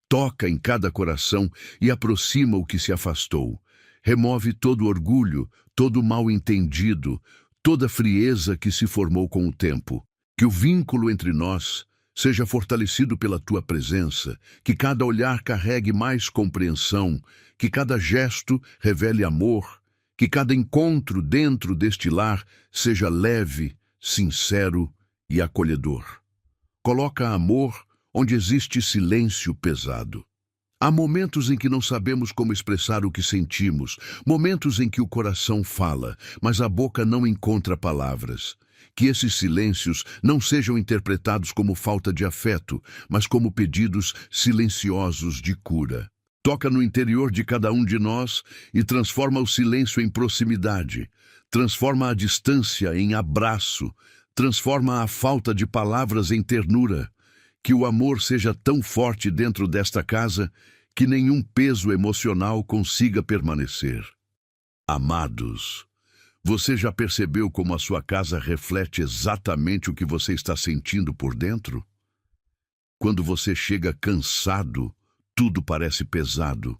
Toca em cada coração e aproxima o que se afastou. Remove todo orgulho, todo mal-entendido, toda frieza que se formou com o tempo. Que o vínculo entre nós seja fortalecido pela tua presença, que cada olhar carregue mais compreensão, que cada gesto revele amor, que cada encontro dentro deste lar seja leve, sincero e acolhedor. Coloca amor onde existe silêncio pesado. Há momentos em que não sabemos como expressar o que sentimos, momentos em que o coração fala, mas a boca não encontra palavras. Que esses silêncios não sejam interpretados como falta de afeto, mas como pedidos silenciosos de cura. Toca no interior de cada um de nós e transforma o silêncio em proximidade, transforma a distância em abraço, transforma a falta de palavras em ternura. Que o amor seja tão forte dentro desta casa que nenhum peso emocional consiga permanecer. Amados, você já percebeu como a sua casa reflete exatamente o que você está sentindo por dentro? Quando você chega cansado, tudo parece pesado.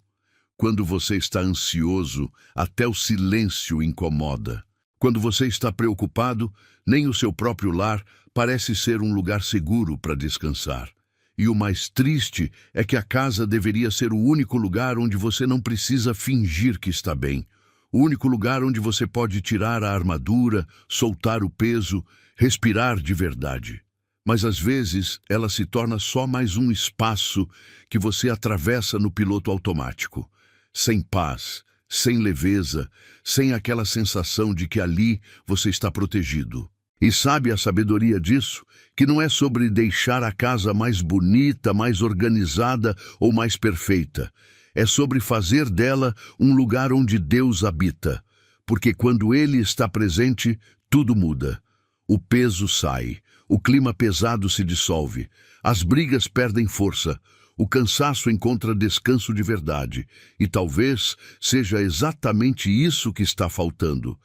Quando você está ansioso, até o silêncio incomoda. Quando você está preocupado, nem o seu próprio lar parece ser um lugar seguro para descansar. E o mais triste é que a casa deveria ser o único lugar onde você não precisa fingir que está bem. O único lugar onde você pode tirar a armadura, soltar o peso, respirar de verdade. Mas às vezes ela se torna só mais um espaço que você atravessa no piloto automático. Sem paz, sem leveza, sem aquela sensação de que ali você está protegido. E sabe a sabedoria disso? Que não é sobre deixar a casa mais bonita, mais organizada ou mais perfeita. É sobre fazer dela um lugar onde Deus habita. Porque quando Ele está presente, tudo muda. O peso sai, o clima pesado se dissolve, as brigas perdem força, o cansaço encontra descanso de verdade. E talvez seja exatamente isso que está faltando.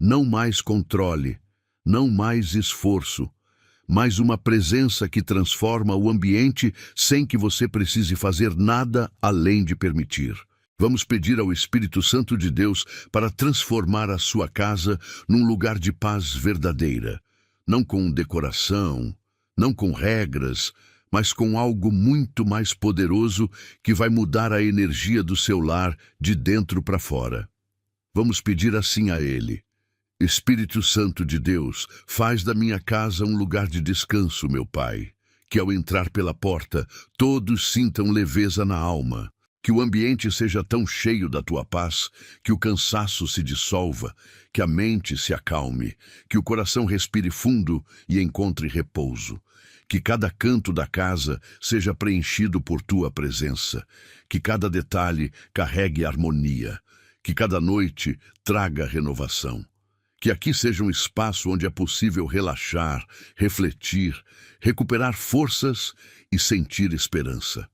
Não mais controle, não mais esforço, mas uma presença que transforma o ambiente sem que você precise fazer nada além de permitir. Vamos pedir ao Espírito Santo de Deus para transformar a sua casa num lugar de paz verdadeira. Não com decoração, não com regras, mas com algo muito mais poderoso que vai mudar a energia do seu lar de dentro para fora. Vamos pedir assim a Ele: Espírito Santo de Deus, faz da minha casa um lugar de descanso, meu Pai. Que ao entrar pela porta, todos sintam leveza na alma. Que o ambiente seja tão cheio da tua paz, que o cansaço se dissolva, que a mente se acalme, que o coração respire fundo e encontre repouso. Que cada canto da casa seja preenchido por tua presença. Que cada detalhe carregue harmonia. Que cada noite traga renovação. Que aqui seja um espaço onde é possível relaxar, refletir, recuperar forças e sentir esperança.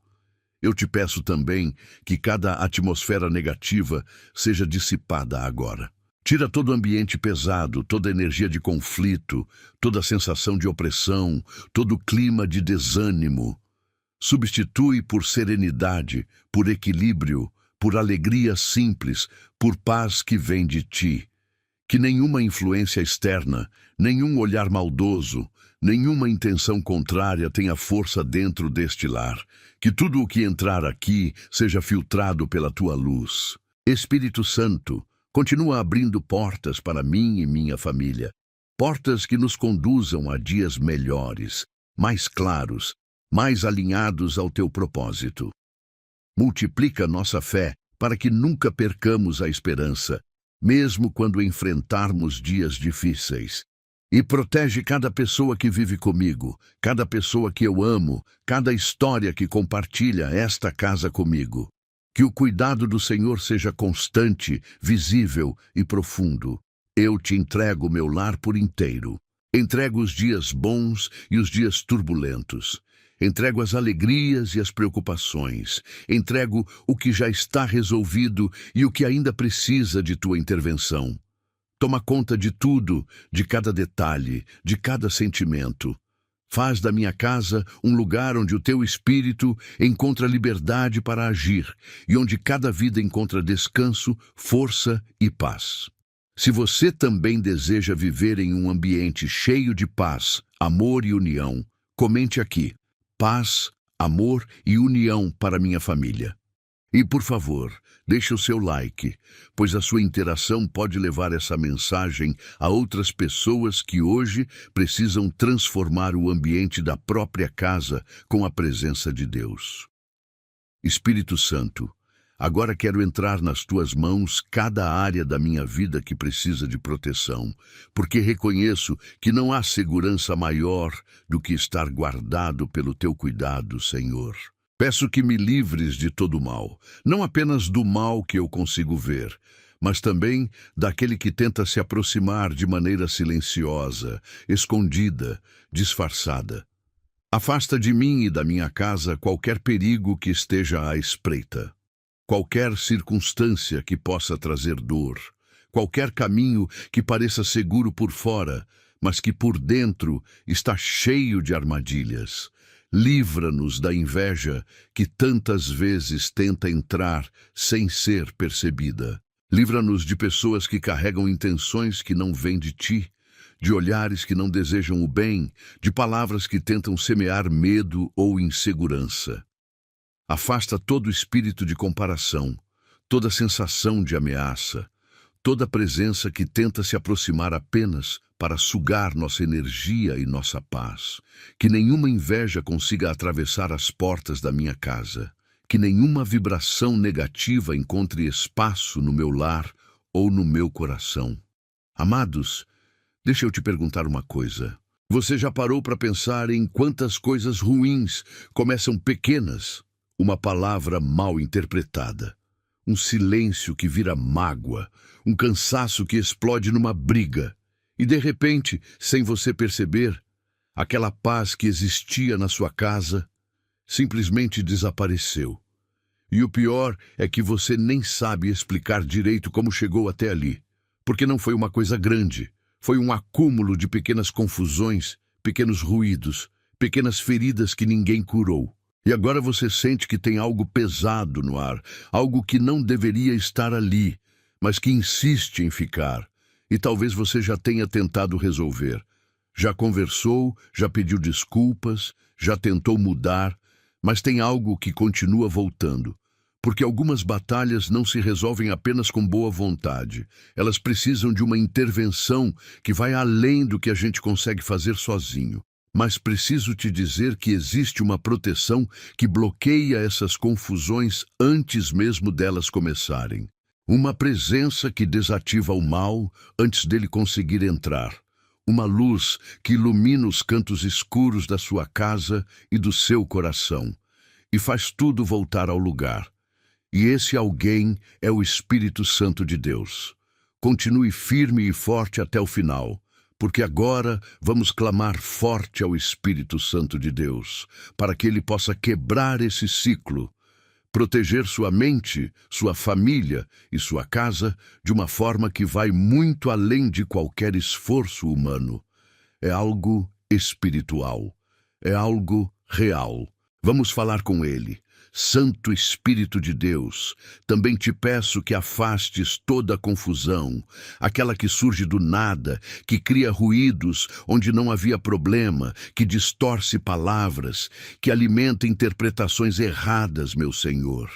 Eu te peço também que cada atmosfera negativa seja dissipada agora. Tira todo o ambiente pesado, toda a energia de conflito, toda a sensação de opressão, todo o clima de desânimo. Substitui por serenidade, por equilíbrio, por alegria simples, por paz que vem de ti. Que nenhuma influência externa, nenhum olhar maldoso, nenhuma intenção contrária tenha força dentro deste lar. Que tudo o que entrar aqui seja filtrado pela tua luz. Espírito Santo, continua abrindo portas para mim e minha família. Portas que nos conduzam a dias melhores, mais claros, mais alinhados ao teu propósito. Multiplica nossa fé para que nunca percamos a esperança, mesmo quando enfrentarmos dias difíceis. E protege cada pessoa que vive comigo, cada pessoa que eu amo, cada história que compartilha esta casa comigo. Que o cuidado do Senhor seja constante, visível e profundo. Eu te entrego meu lar por inteiro. Entrego os dias bons e os dias turbulentos. Entrego as alegrias e as preocupações. Entrego o que já está resolvido e o que ainda precisa de tua intervenção. Toma conta de tudo, de cada detalhe, de cada sentimento. Faz da minha casa um lugar onde o teu espírito encontra liberdade para agir e onde cada vida encontra descanso, força e paz. Se você também deseja viver em um ambiente cheio de paz, amor e união, comente aqui: paz, amor e união para minha família. E, por favor, deixe o seu like, pois a sua interação pode levar essa mensagem a outras pessoas que hoje precisam transformar o ambiente da própria casa com a presença de Deus. Espírito Santo, Agora quero entrar nas tuas mãos cada área da minha vida que precisa de proteção, porque reconheço que não há segurança maior do que estar guardado pelo teu cuidado, Senhor. Peço que me livres de todo mal, não apenas do mal que eu consigo ver, mas também daquele que tenta se aproximar de maneira silenciosa, escondida, disfarçada. Afasta de mim e da minha casa qualquer perigo que esteja à espreita. Qualquer circunstância que possa trazer dor, qualquer caminho que pareça seguro por fora, mas que por dentro está cheio de armadilhas. Livra-nos da inveja que tantas vezes tenta entrar sem ser percebida. Livra-nos de pessoas que carregam intenções que não vêm de ti, de olhares que não desejam o bem, de palavras que tentam semear medo ou insegurança. Afasta todo espírito de comparação, toda sensação de ameaça, toda presença que tenta se aproximar apenas para sugar nossa energia e nossa paz. Que nenhuma inveja consiga atravessar as portas da minha casa. Que nenhuma vibração negativa encontre espaço no meu lar ou no meu coração. Amados, deixa eu te perguntar uma coisa. Você já parou para pensar em quantas coisas ruins começam pequenas? Uma palavra mal interpretada, um silêncio que vira mágoa, um cansaço que explode numa briga. E de repente, sem você perceber, aquela paz que existia na sua casa simplesmente desapareceu. E o pior é que você nem sabe explicar direito como chegou até ali, porque não foi uma coisa grande, foi um acúmulo de pequenas confusões, pequenos ruídos, pequenas feridas que ninguém curou. E agora você sente que tem algo pesado no ar, algo que não deveria estar ali, mas que insiste em ficar. E talvez você já tenha tentado resolver. Já conversou, já pediu desculpas, já tentou mudar, mas tem algo que continua voltando. Porque algumas batalhas não se resolvem apenas com boa vontade. Elas precisam de uma intervenção que vai além do que a gente consegue fazer sozinho. Mas preciso te dizer que existe uma proteção que bloqueia essas confusões antes mesmo delas começarem. Uma presença que desativa o mal antes dele conseguir entrar. Uma luz que ilumina os cantos escuros da sua casa e do seu coração, e faz tudo voltar ao lugar. E esse alguém é o Espírito Santo de Deus. Continue firme e forte até o final, porque agora vamos clamar forte ao Espírito Santo de Deus, para que ele possa quebrar esse ciclo, proteger sua mente, sua família e sua casa de uma forma que vai muito além de qualquer esforço humano. É algo espiritual, é algo real. Vamos falar com ele. Santo Espírito de Deus, também te peço que afastes toda a confusão, aquela que surge do nada, que cria ruídos onde não havia problema, que distorce palavras, que alimenta interpretações erradas, meu Senhor.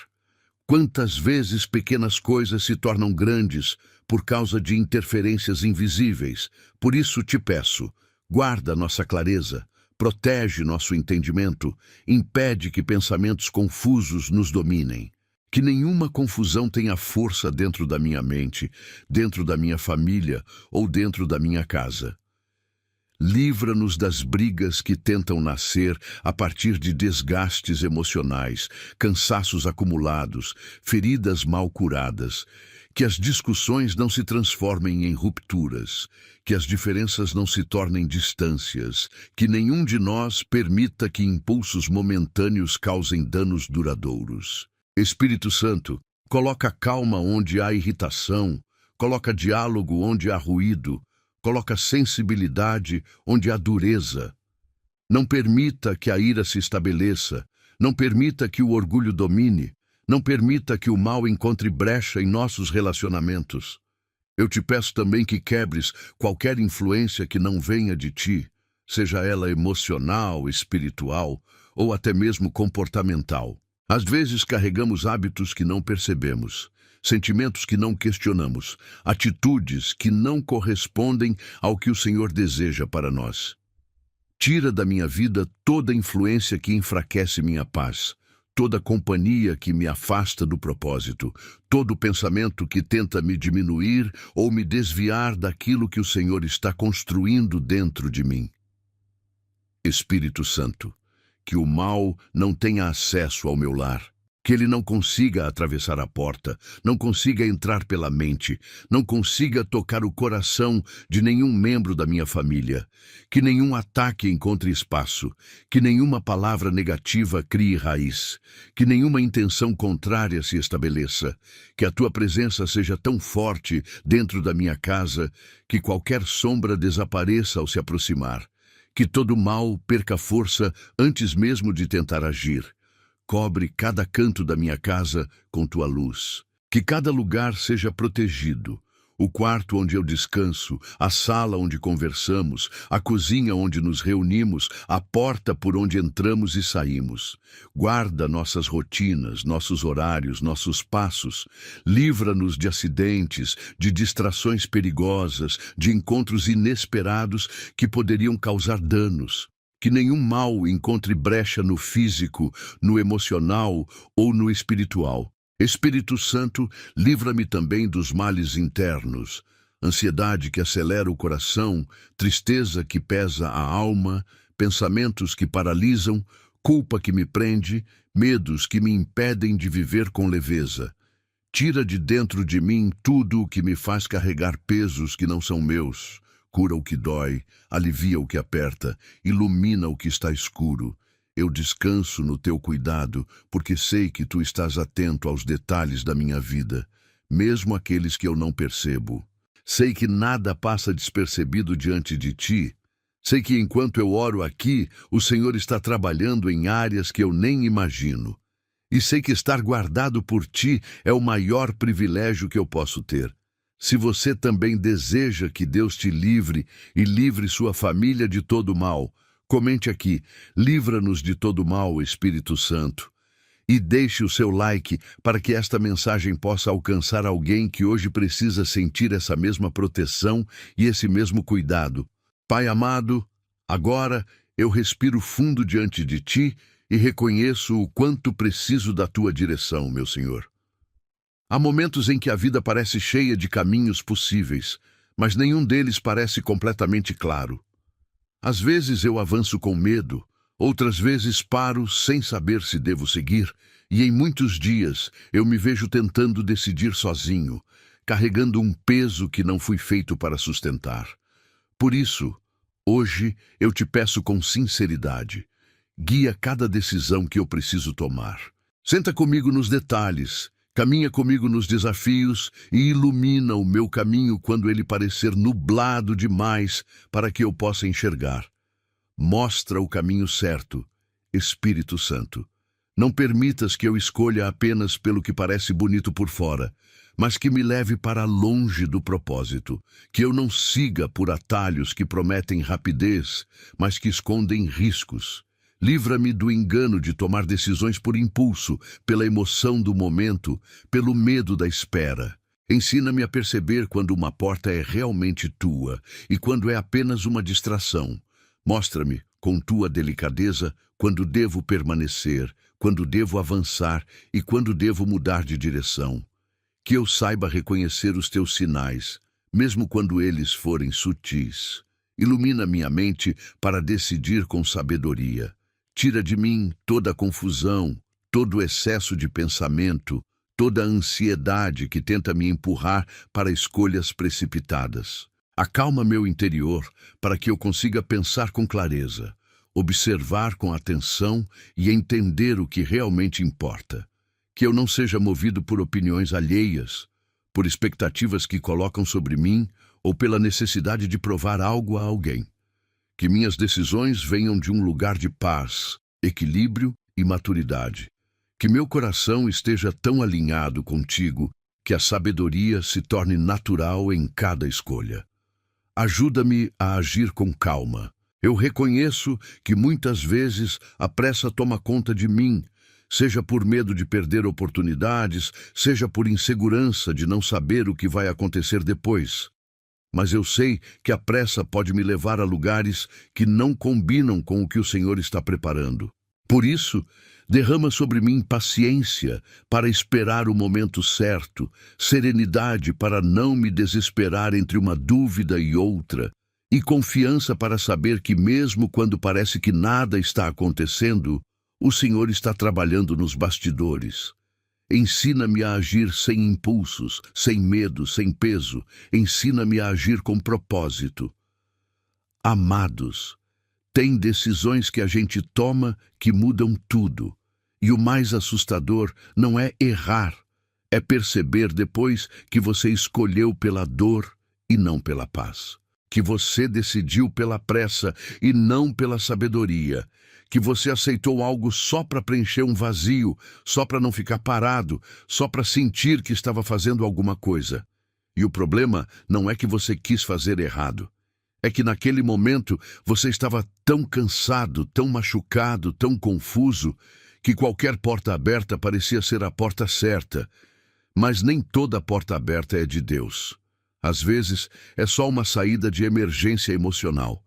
Quantas vezes pequenas coisas se tornam grandes por causa de interferências invisíveis. Por isso te peço, guarda nossa clareza, protege nosso entendimento, impede que pensamentos confusos nos dominem. Que nenhuma confusão tenha força dentro da minha mente, dentro da minha família ou dentro da minha casa. Livra-nos das brigas que tentam nascer a partir de desgastes emocionais, cansaços acumulados, feridas mal curadas. Que as discussões não se transformem em rupturas, que as diferenças não se tornem distâncias, que nenhum de nós permita que impulsos momentâneos causem danos duradouros. Espírito Santo, coloca calma onde há irritação, coloca diálogo onde há ruído, coloca sensibilidade onde há dureza. Não permita que a ira se estabeleça, não permita que o orgulho domine, não permita que o mal encontre brecha em nossos relacionamentos. Eu te peço também que quebres qualquer influência que não venha de ti, seja ela emocional, espiritual ou até mesmo comportamental. Às vezes carregamos hábitos que não percebemos, sentimentos que não questionamos, atitudes que não correspondem ao que o Senhor deseja para nós. Tira da minha vida toda influência que enfraquece minha paz, toda companhia que me afasta do propósito, todo pensamento que tenta me diminuir ou me desviar daquilo que o Senhor está construindo dentro de mim. Espírito Santo, que o mal não tenha acesso ao meu lar, que ele não consiga atravessar a porta, não consiga entrar pela mente, não consiga tocar o coração de nenhum membro da minha família, que nenhum ataque encontre espaço, que nenhuma palavra negativa crie raiz, que nenhuma intenção contrária se estabeleça, que a tua presença seja tão forte dentro da minha casa que qualquer sombra desapareça ao se aproximar, que todo mal perca força antes mesmo de tentar agir. Cobre cada canto da minha casa com tua luz. Que cada lugar seja protegido. O quarto onde eu descanso, a sala onde conversamos, a cozinha onde nos reunimos, a porta por onde entramos e saímos. Guarda nossas rotinas, nossos horários, nossos passos. Livra-nos de acidentes, de distrações perigosas, de encontros inesperados que poderiam causar danos. Que nenhum mal encontre brecha no físico, no emocional ou no espiritual. Espírito Santo, livra-me também dos males internos, ansiedade que acelera o coração, tristeza que pesa a alma, pensamentos que paralisam, culpa que me prende, medos que me impedem de viver com leveza. Tira de dentro de mim tudo o que me faz carregar pesos que não são meus. Cura o que dói, alivia o que aperta, ilumina o que está escuro. Eu descanso no teu cuidado, porque sei que tu estás atento aos detalhes da minha vida, mesmo aqueles que eu não percebo. Sei que nada passa despercebido diante de ti. Sei que enquanto eu oro aqui, o Senhor está trabalhando em áreas que eu nem imagino. E sei que estar guardado por ti é o maior privilégio que eu posso ter. Se você também deseja que Deus te livre e livre sua família de todo mal, comente aqui, livra-nos de todo mal, Espírito Santo. E deixe o seu like para que esta mensagem possa alcançar alguém que hoje precisa sentir essa mesma proteção e esse mesmo cuidado. Pai amado, agora eu respiro fundo diante de ti e reconheço o quanto preciso da tua direção, meu Senhor. Há momentos em que a vida parece cheia de caminhos possíveis, mas nenhum deles parece completamente claro. Às vezes eu avanço com medo, outras vezes paro sem saber se devo seguir, e em muitos dias eu me vejo tentando decidir sozinho, carregando um peso que não fui feito para sustentar. Por isso, hoje eu te peço com sinceridade, guia cada decisão que eu preciso tomar. Senta comigo nos detalhes, caminha comigo nos desafios e ilumina o meu caminho quando ele parecer nublado demais para que eu possa enxergar. Mostra o caminho certo, Espírito Santo. Não permitas que eu escolha apenas pelo que parece bonito por fora, mas que me leve para longe do propósito, que eu não siga por atalhos que prometem rapidez, mas que escondem riscos. Livra-me do engano de tomar decisões por impulso, pela emoção do momento, pelo medo da espera. Ensina-me a perceber quando uma porta é realmente tua e quando é apenas uma distração. Mostra-me, com tua delicadeza, quando devo permanecer, quando devo avançar e quando devo mudar de direção. Que eu saiba reconhecer os teus sinais, mesmo quando eles forem sutis. Ilumina minha mente para decidir com sabedoria. Tira de mim toda a confusão, todo o excesso de pensamento, toda a ansiedade que tenta me empurrar para escolhas precipitadas. Acalma meu interior para que eu consiga pensar com clareza, observar com atenção e entender o que realmente importa. Que eu não seja movido por opiniões alheias, por expectativas que colocam sobre mim ou pela necessidade de provar algo a alguém. Que minhas decisões venham de um lugar de paz, equilíbrio e maturidade. Que meu coração esteja tão alinhado contigo que a sabedoria se torne natural em cada escolha. Ajuda-me a agir com calma. Eu reconheço que muitas vezes a pressa toma conta de mim, seja por medo de perder oportunidades, seja por insegurança de não saber o que vai acontecer depois. Mas eu sei que a pressa pode me levar a lugares que não combinam com o que o Senhor está preparando. Por isso, Derrama sobre mim paciência para esperar o momento certo, serenidade para não me desesperar entre uma dúvida e outra, e confiança para saber que mesmo quando parece que nada está acontecendo, o Senhor está trabalhando nos bastidores. Ensina-me a agir sem impulsos, sem medo, sem peso. Ensina-me a agir com propósito. Amados, tem decisões que a gente toma que mudam tudo. E o mais assustador não é errar, é perceber depois que você escolheu pela dor e não pela paz. Que você decidiu pela pressa e não pela sabedoria. Que você aceitou algo só para preencher um vazio, só para não ficar parado, só para sentir que estava fazendo alguma coisa. E o problema não é que você quis fazer errado. É que naquele momento você estava tão cansado, tão machucado, tão confuso, que qualquer porta aberta parecia ser a porta certa. Mas nem toda porta aberta é de Deus. Às vezes é só uma saída de emergência emocional.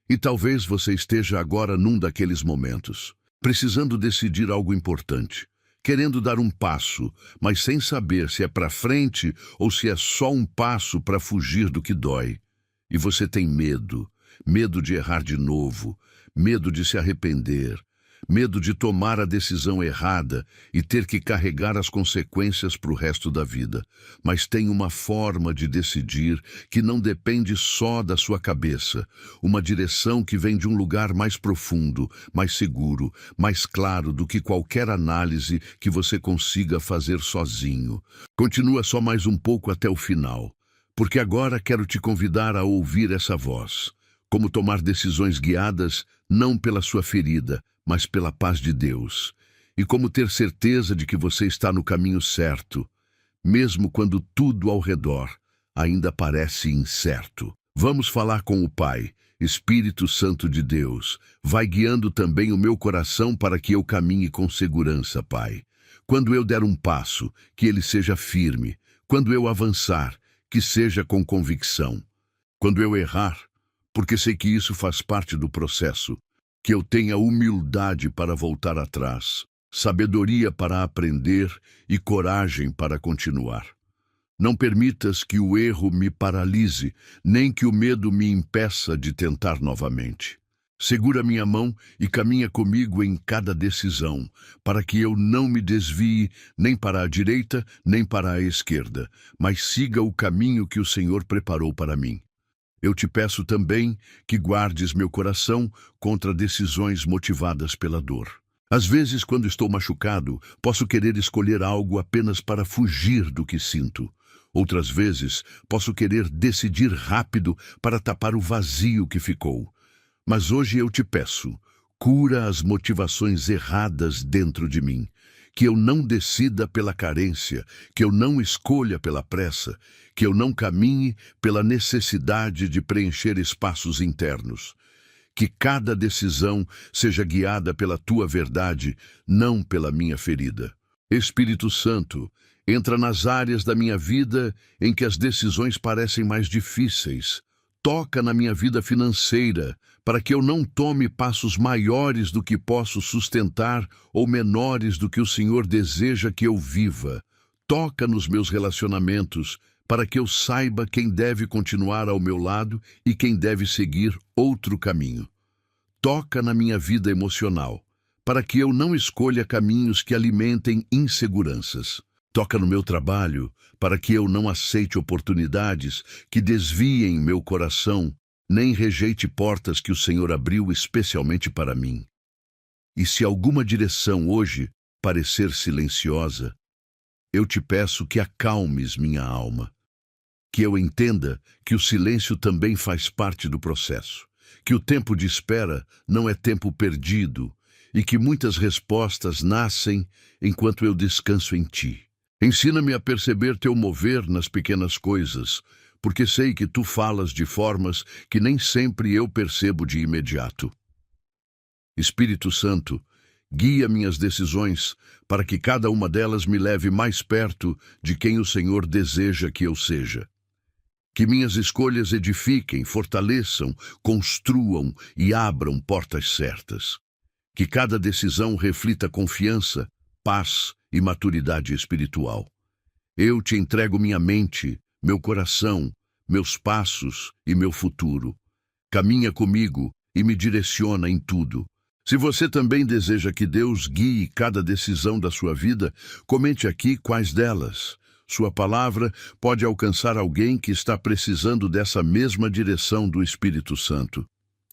E talvez você esteja agora num daqueles momentos, precisando decidir algo importante, querendo dar um passo, mas sem saber se é para frente ou se é só um passo para fugir do que dói. E você tem medo, medo de errar de novo, medo de se arrepender, medo de tomar a decisão errada e ter que carregar as consequências para o resto da vida. Mas tem uma forma de decidir que não depende só da sua cabeça, uma direção que vem de um lugar mais profundo, mais seguro, mais claro do que qualquer análise que você consiga fazer sozinho. Continua só mais um pouco até o final, porque agora quero te convidar a ouvir essa voz. Como tomar decisões guiadas não pela sua ferida, mas pela paz de Deus. E como ter certeza de que você está no caminho certo, mesmo quando tudo ao redor ainda parece incerto. Vamos falar com o Pai. Espírito Santo de Deus, vai guiando também o meu coração para que eu caminhe com segurança, Pai. Quando eu der um passo, que ele seja firme. Quando eu avançar, que seja com convicção. Quando eu errar, porque sei que isso faz parte do processo, que eu tenha humildade para voltar atrás, sabedoria para aprender e coragem para continuar. Não permitas que o erro me paralise, nem que o medo me impeça de tentar novamente. Segura minha mão e caminha comigo em cada decisão, para que eu não me desvie nem para a direita, nem para a esquerda, mas siga o caminho que o Senhor preparou para mim. Eu te peço também que guardes meu coração contra decisões motivadas pela dor. Às vezes, quando estou machucado, posso querer escolher algo apenas para fugir do que sinto. Outras vezes, posso querer decidir rápido para tapar o vazio que ficou. Mas hoje eu te peço, cura as motivações erradas dentro de mim, que eu não decida pela carência, que eu não escolha pela pressa, que eu não caminhe pela necessidade de preencher espaços internos. Que cada decisão seja guiada pela tua verdade, não pela minha ferida. Espírito Santo, entra nas áreas da minha vida em que as decisões parecem mais difíceis. Toca na minha vida financeira, para que eu não tome passos maiores do que posso sustentar ou menores do que o Senhor deseja que eu viva. Toca nos meus relacionamentos, para que eu saiba quem deve continuar ao meu lado e quem deve seguir outro caminho. Toca na minha vida emocional, para que eu não escolha caminhos que alimentem inseguranças. Toca no meu trabalho, para que eu não aceite oportunidades que desviem meu coração, nem rejeite portas que o Senhor abriu especialmente para mim. E se alguma direção hoje parecer silenciosa, eu te peço que acalmes minha alma, que eu entenda que o silêncio também faz parte do processo, que o tempo de espera não é tempo perdido e que muitas respostas nascem enquanto eu descanso em ti. Ensina-me a perceber teu mover nas pequenas coisas, porque sei que tu falas de formas que nem sempre eu percebo de imediato. Espírito Santo, guia minhas decisões para que cada uma delas me leve mais perto de quem o Senhor deseja que eu seja. Que minhas escolhas edifiquem, fortaleçam, construam e abram portas certas. Que cada decisão reflita confiança, paz e maturidade espiritual. Eu te entrego minha mente, meu coração, meus passos e meu futuro. Caminha comigo e me direciona em tudo. Se você também deseja que Deus guie cada decisão da sua vida, comente aqui quais delas. Sua palavra pode alcançar alguém que está precisando dessa mesma direção do Espírito Santo.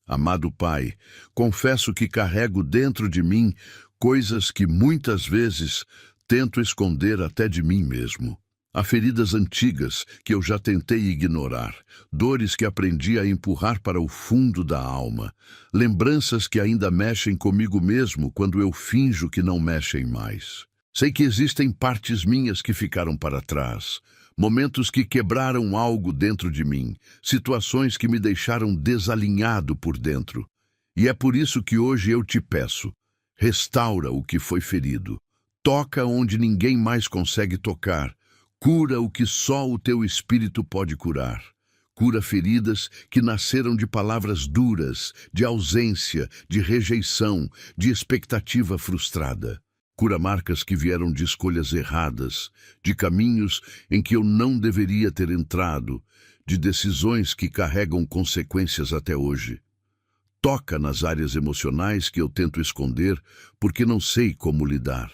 Amado Pai, confesso que carrego dentro de mim coisas que muitas vezes tento esconder até de mim mesmo. Há feridas antigas que eu já tentei ignorar, dores que aprendi a empurrar para o fundo da alma, lembranças que ainda mexem comigo mesmo quando eu finjo que não mexem mais. Sei que existem partes minhas que ficaram para trás, momentos que quebraram algo dentro de mim, situações que me deixaram desalinhado por dentro. E é por isso que hoje eu te peço, restaura o que foi ferido, toca onde ninguém mais consegue tocar, cura o que só o teu Espírito pode curar. Cura feridas que nasceram de palavras duras, de ausência, de rejeição, de expectativa frustrada. Cura marcas que vieram de escolhas erradas, de caminhos em que eu não deveria ter entrado, de decisões que carregam consequências até hoje. Toca nas áreas emocionais que eu tento esconder porque não sei como lidar.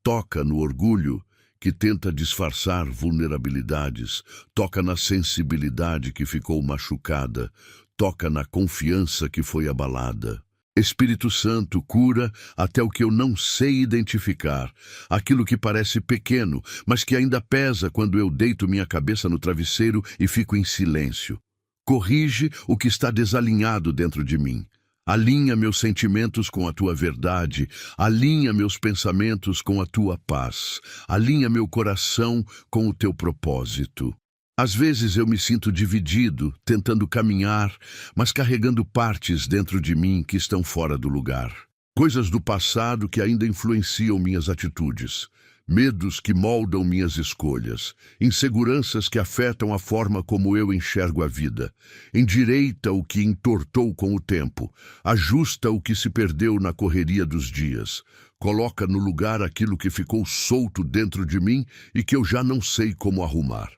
Toca no orgulho que tenta disfarçar vulnerabilidades, toca na sensibilidade que ficou machucada, toca na confiança que foi abalada. Espírito Santo, cura até o que eu não sei identificar, aquilo que parece pequeno, mas que ainda pesa quando eu deito minha cabeça no travesseiro e fico em silêncio. Corrige o que está desalinhado dentro de mim. Alinha meus sentimentos com a tua verdade, alinha meus pensamentos com a tua paz, alinha meu coração com o teu propósito. Às vezes eu me sinto dividido, tentando caminhar, mas carregando partes dentro de mim que estão fora do lugar. Coisas do passado que ainda influenciam minhas atitudes. Medos que moldam minhas escolhas, inseguranças que afetam a forma como eu enxergo a vida. Endireita o que entortou com o tempo, ajusta o que se perdeu na correria dos dias. Coloca no lugar aquilo que ficou solto dentro de mim e que eu já não sei como arrumar.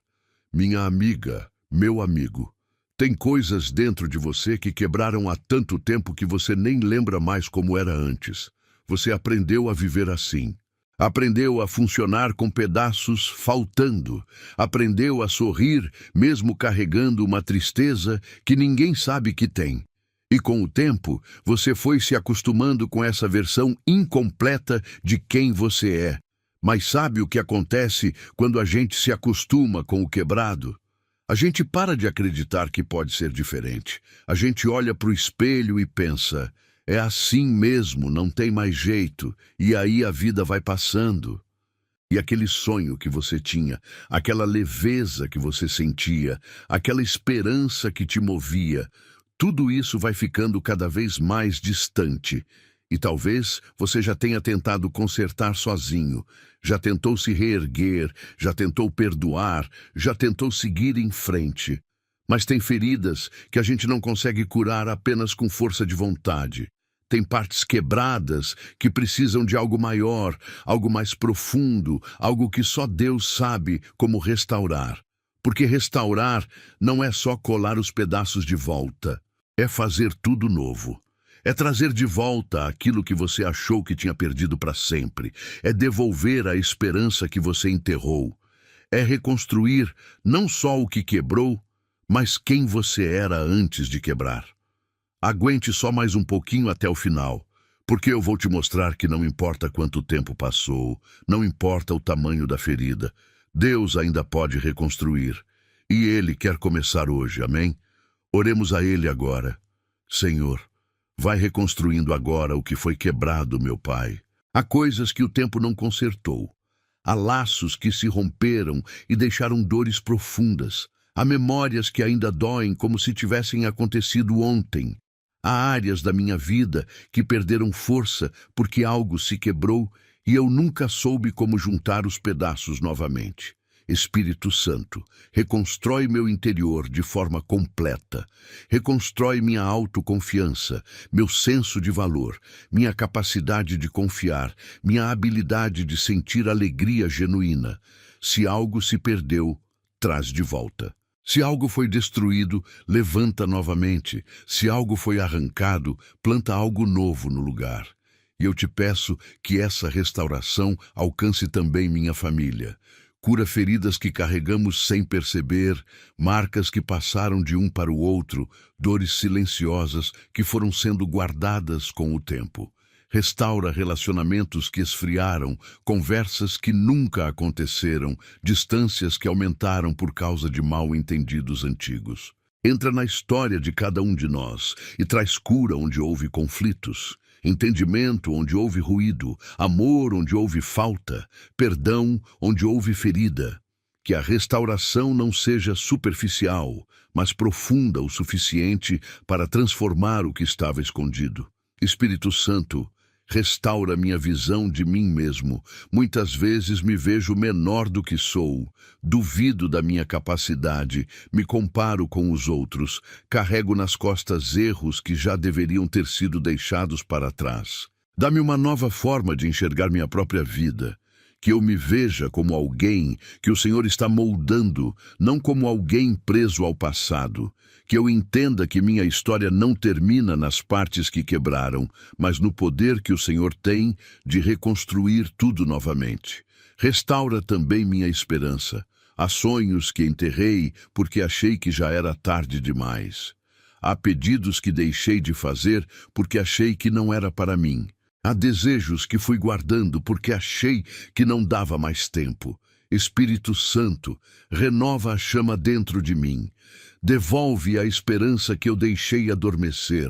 Minha amiga, meu amigo, tem coisas dentro de você que quebraram há tanto tempo que você nem lembra mais como era antes. Você aprendeu a viver assim. Aprendeu a funcionar com pedaços faltando. Aprendeu a sorrir mesmo carregando uma tristeza que ninguém sabe que tem. E com o tempo, você foi se acostumando com essa versão incompleta de quem você é. Mas sabe o que acontece quando a gente se acostuma com o quebrado? A gente para de acreditar que pode ser diferente. A gente olha para o espelho e pensa, é assim mesmo, não tem mais jeito, e aí a vida vai passando. E aquele sonho que você tinha, aquela leveza que você sentia, aquela esperança que te movia, tudo isso vai ficando cada vez mais distante. E talvez você já tenha tentado consertar sozinho, já tentou se reerguer, já tentou perdoar, já tentou seguir em frente. Mas tem feridas que a gente não consegue curar apenas com força de vontade. Tem partes quebradas que precisam de algo maior, algo mais profundo, algo que só Deus sabe como restaurar. Porque restaurar não é só colar os pedaços de volta, é fazer tudo novo. É trazer de volta aquilo que você achou que tinha perdido para sempre. É devolver a esperança que você enterrou. É reconstruir não só o que quebrou, mas quem você era antes de quebrar. Aguente só mais um pouquinho até o final, porque eu vou te mostrar que não importa quanto tempo passou, não importa o tamanho da ferida, Deus ainda pode reconstruir. E Ele quer começar hoje, amém? Oremos a Ele agora. Senhor, vai reconstruindo agora o que foi quebrado, meu Pai. Há coisas que o tempo não consertou. Há laços que se romperam e deixaram dores profundas. Há memórias que ainda doem como se tivessem acontecido ontem. Há áreas da minha vida que perderam força porque algo se quebrou e eu nunca soube como juntar os pedaços novamente. Espírito Santo, reconstrói meu interior de forma completa. Reconstrói minha autoconfiança, meu senso de valor, minha capacidade de confiar, minha habilidade de sentir alegria genuína. Se algo se perdeu, traz de volta. Se algo foi destruído, levanta novamente. Se algo foi arrancado, planta algo novo no lugar. E eu te peço que essa restauração alcance também minha família. Cura feridas que carregamos sem perceber, marcas que passaram de um para o outro, dores silenciosas que foram sendo guardadas com o tempo. Restaura relacionamentos que esfriaram, conversas que nunca aconteceram, distâncias que aumentaram por causa de mal-entendidos antigos. Entra na história de cada um de nós e traz cura onde houve conflitos, entendimento onde houve ruído, amor onde houve falta, perdão onde houve ferida. Que a restauração não seja superficial, mas profunda o suficiente para transformar o que estava escondido. Espírito Santo, restaura minha visão de mim mesmo. Muitas vezes me vejo menor do que sou, duvido da minha capacidade, me comparo com os outros, carrego nas costas erros que já deveriam ter sido deixados para trás. Dá-me uma nova forma de enxergar minha própria vida, que eu me veja como alguém que o Senhor está moldando, não como alguém preso ao passado. Que eu entenda que minha história não termina nas partes que quebraram, mas no poder que o Senhor tem de reconstruir tudo novamente. Restaura também minha esperança. Há sonhos que enterrei porque achei que já era tarde demais. Há pedidos que deixei de fazer porque achei que não era para mim. Há desejos que fui guardando porque achei que não dava mais tempo. Espírito Santo, renova a chama dentro de mim. Devolve a esperança que eu deixei adormecer.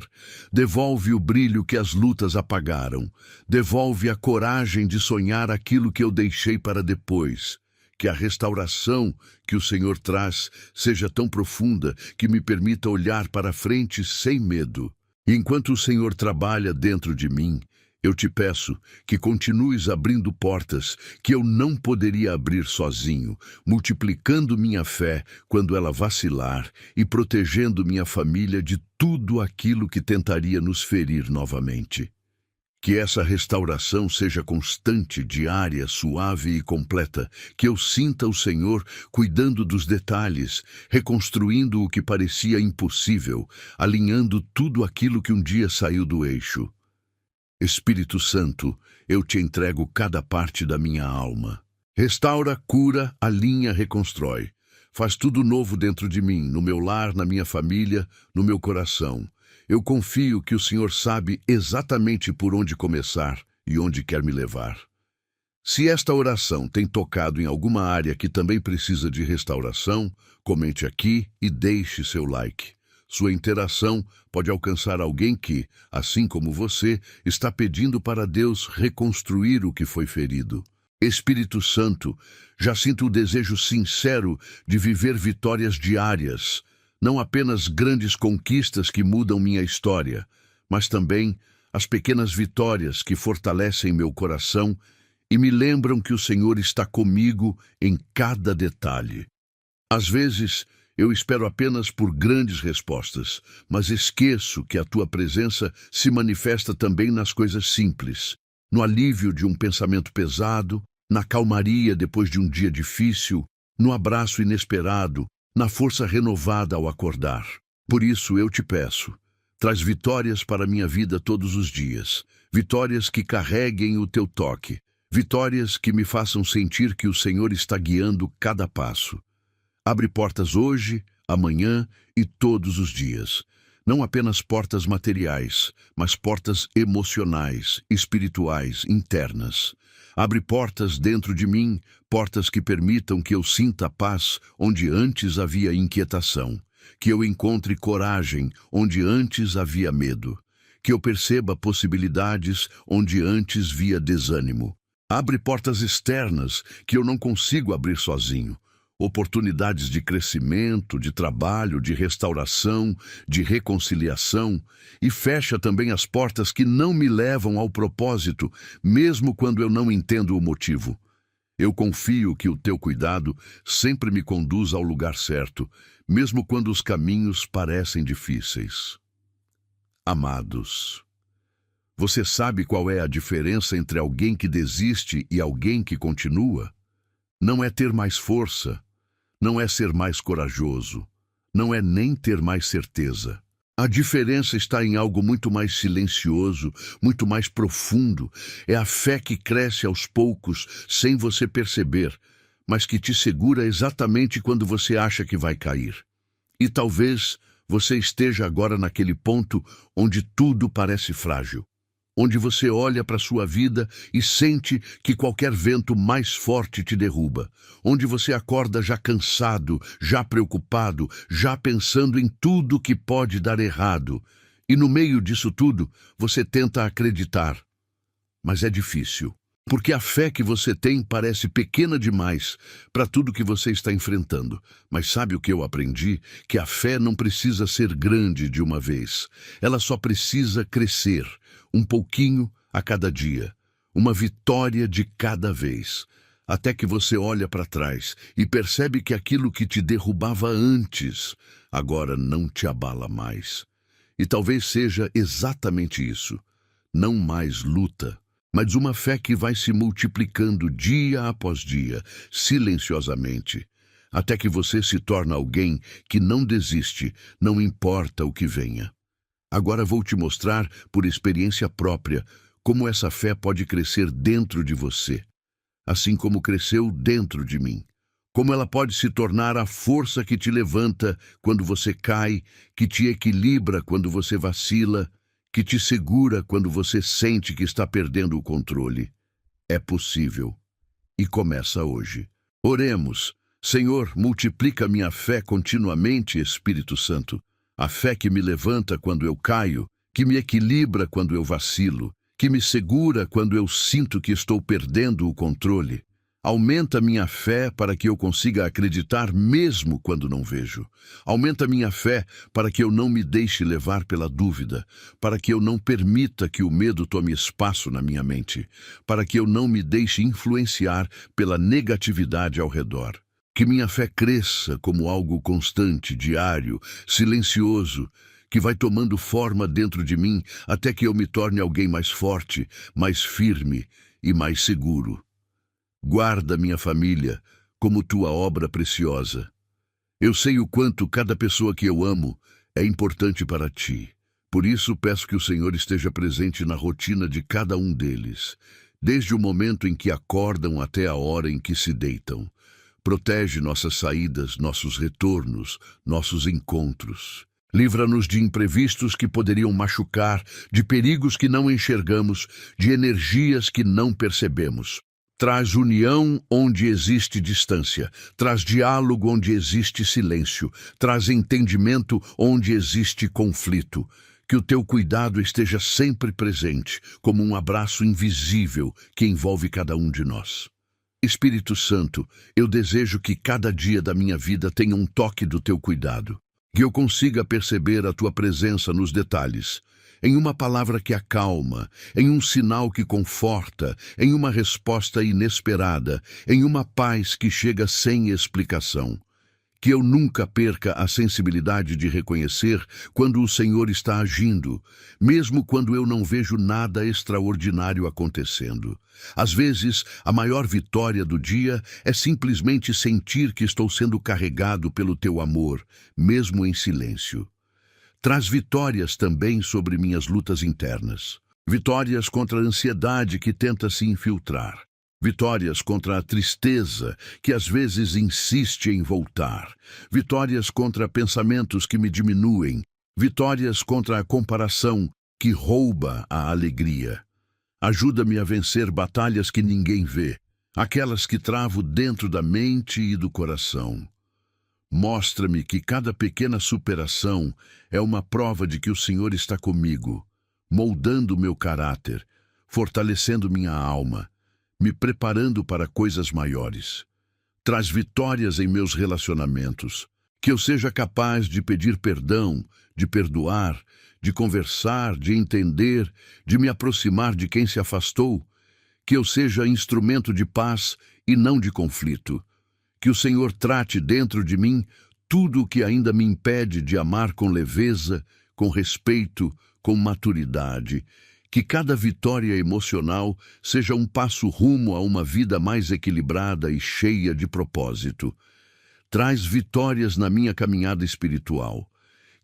Devolve o brilho que as lutas apagaram. Devolve a coragem de sonhar aquilo que eu deixei para depois. Que a restauração que o Senhor traz seja tão profunda que me permita olhar para frente sem medo. E enquanto o Senhor trabalha dentro de mim, eu te peço que continues abrindo portas que eu não poderia abrir sozinho, multiplicando minha fé quando ela vacilar e protegendo minha família de tudo aquilo que tentaria nos ferir novamente. Que essa restauração seja constante, diária, suave e completa, que eu sinta o Senhor cuidando dos detalhes, reconstruindo o que parecia impossível, alinhando tudo aquilo que um dia saiu do eixo. Espírito Santo, eu te entrego cada parte da minha alma. Restaura, cura, alinha, reconstrói. Faz tudo novo dentro de mim, no meu lar, na minha família, no meu coração. Eu confio que o Senhor sabe exatamente por onde começar e onde quer me levar. Se esta oração tem tocado em alguma área que também precisa de restauração, comente aqui e deixe seu like. Sua interação pode alcançar alguém que, assim como você, está pedindo para Deus reconstruir o que foi ferido. Espírito Santo, já sinto o desejo sincero de viver vitórias diárias, não apenas grandes conquistas que mudam minha história, mas também as pequenas vitórias que fortalecem meu coração e me lembram que o Senhor está comigo em cada detalhe. Às vezes, eu espero apenas por grandes respostas, mas esqueço que a tua presença se manifesta também nas coisas simples, no alívio de um pensamento pesado, na calmaria depois de um dia difícil, no abraço inesperado, na força renovada ao acordar. Por isso eu te peço, traz vitórias para a minha vida todos os dias, vitórias que carreguem o teu toque, vitórias que me façam sentir que o Senhor está guiando cada passo. Abre portas hoje, amanhã e todos os dias. Não apenas portas materiais, mas portas emocionais, espirituais, internas. Abre portas dentro de mim, portas que permitam que eu sinta paz onde antes havia inquietação, que eu encontre coragem onde antes havia medo, que eu perceba possibilidades onde antes via desânimo. Abre portas externas que eu não consigo abrir sozinho. Oportunidades de crescimento, de trabalho, de restauração, de reconciliação, e fecha também as portas que não me levam ao propósito, mesmo quando eu não entendo o motivo. Eu confio que o teu cuidado sempre me conduz ao lugar certo, mesmo quando os caminhos parecem difíceis. Amados, você sabe qual é a diferença entre alguém que desiste e alguém que continua? Não é ter mais força, não é ser mais corajoso, não é nem ter mais certeza. A diferença está em algo muito mais silencioso, muito mais profundo. É a fé que cresce aos poucos, sem você perceber, mas que te segura exatamente quando você acha que vai cair. E talvez você esteja agora naquele ponto onde tudo parece frágil, onde você olha para a sua vida e sente que qualquer vento mais forte te derruba, onde você acorda já cansado, já preocupado, já pensando em tudo que pode dar errado. E no meio disso tudo, você tenta acreditar, mas é difícil, porque a fé que você tem parece pequena demais para tudo que você está enfrentando. Mas sabe o que eu aprendi? Que a fé não precisa ser grande de uma vez. Ela só precisa crescer, um pouquinho a cada dia, uma vitória de cada vez, até que você olha para trás e percebe que aquilo que te derrubava antes, agora não te abala mais. E talvez seja exatamente isso, não mais luta, mas uma fé que vai se multiplicando dia após dia, silenciosamente, até que você se torna alguém que não desiste, não importa o que venha. Agora vou te mostrar, por experiência própria, como essa fé pode crescer dentro de você, assim como cresceu dentro de mim. Como ela pode se tornar a força que te levanta quando você cai, que te equilibra quando você vacila, que te segura quando você sente que está perdendo o controle. É possível. E começa hoje. Oremos. Senhor, multiplica minha fé continuamente, Espírito Santo. A fé que me levanta quando eu caio, que me equilibra quando eu vacilo, que me segura quando eu sinto que estou perdendo o controle. Aumenta minha fé para que eu consiga acreditar mesmo quando não vejo. Aumenta minha fé para que eu não me deixe levar pela dúvida, para que eu não permita que o medo tome espaço na minha mente, para que eu não me deixe influenciar pela negatividade ao redor. Que minha fé cresça como algo constante, diário, silencioso, que vai tomando forma dentro de mim até que eu me torne alguém mais forte, mais firme e mais seguro. Guarda minha família como tua obra preciosa. Eu sei o quanto cada pessoa que eu amo é importante para ti. Por isso peço que o Senhor esteja presente na rotina de cada um deles, desde o momento em que acordam até a hora em que se deitam. Protege nossas saídas, nossos retornos, nossos encontros. Livra-nos de imprevistos que poderiam machucar, de perigos que não enxergamos, de energias que não percebemos. Traz união onde existe distância, traz diálogo onde existe silêncio, traz entendimento onde existe conflito. Que o teu cuidado esteja sempre presente, como um abraço invisível que envolve cada um de nós. Espírito Santo, eu desejo que cada dia da minha vida tenha um toque do teu cuidado, que eu consiga perceber a tua presença nos detalhes, em uma palavra que acalma, em um sinal que conforta, em uma resposta inesperada, em uma paz que chega sem explicação. Que eu nunca perca a sensibilidade de reconhecer quando o Senhor está agindo, mesmo quando eu não vejo nada extraordinário acontecendo. Às vezes, a maior vitória do dia é simplesmente sentir que estou sendo carregado pelo teu amor, mesmo em silêncio. Traz vitórias também sobre minhas lutas internas. Vitórias contra a ansiedade que tenta se infiltrar. Vitórias contra a tristeza, que às vezes insiste em voltar. Vitórias contra pensamentos que me diminuem. Vitórias contra a comparação, que rouba a alegria. Ajuda-me a vencer batalhas que ninguém vê, aquelas que travo dentro da mente e do coração. Mostra-me que cada pequena superação é uma prova de que o Senhor está comigo, moldando meu caráter, fortalecendo minha alma, me preparando para coisas maiores. Traz vitórias em meus relacionamentos, que eu seja capaz de pedir perdão, de perdoar, de conversar, de entender, de me aproximar de quem se afastou, que eu seja instrumento de paz e não de conflito. Que o Senhor trate dentro de mim tudo o que ainda me impede de amar com leveza, com respeito, com maturidade. Que cada vitória emocional seja um passo rumo a uma vida mais equilibrada e cheia de propósito. Traz vitórias na minha caminhada espiritual.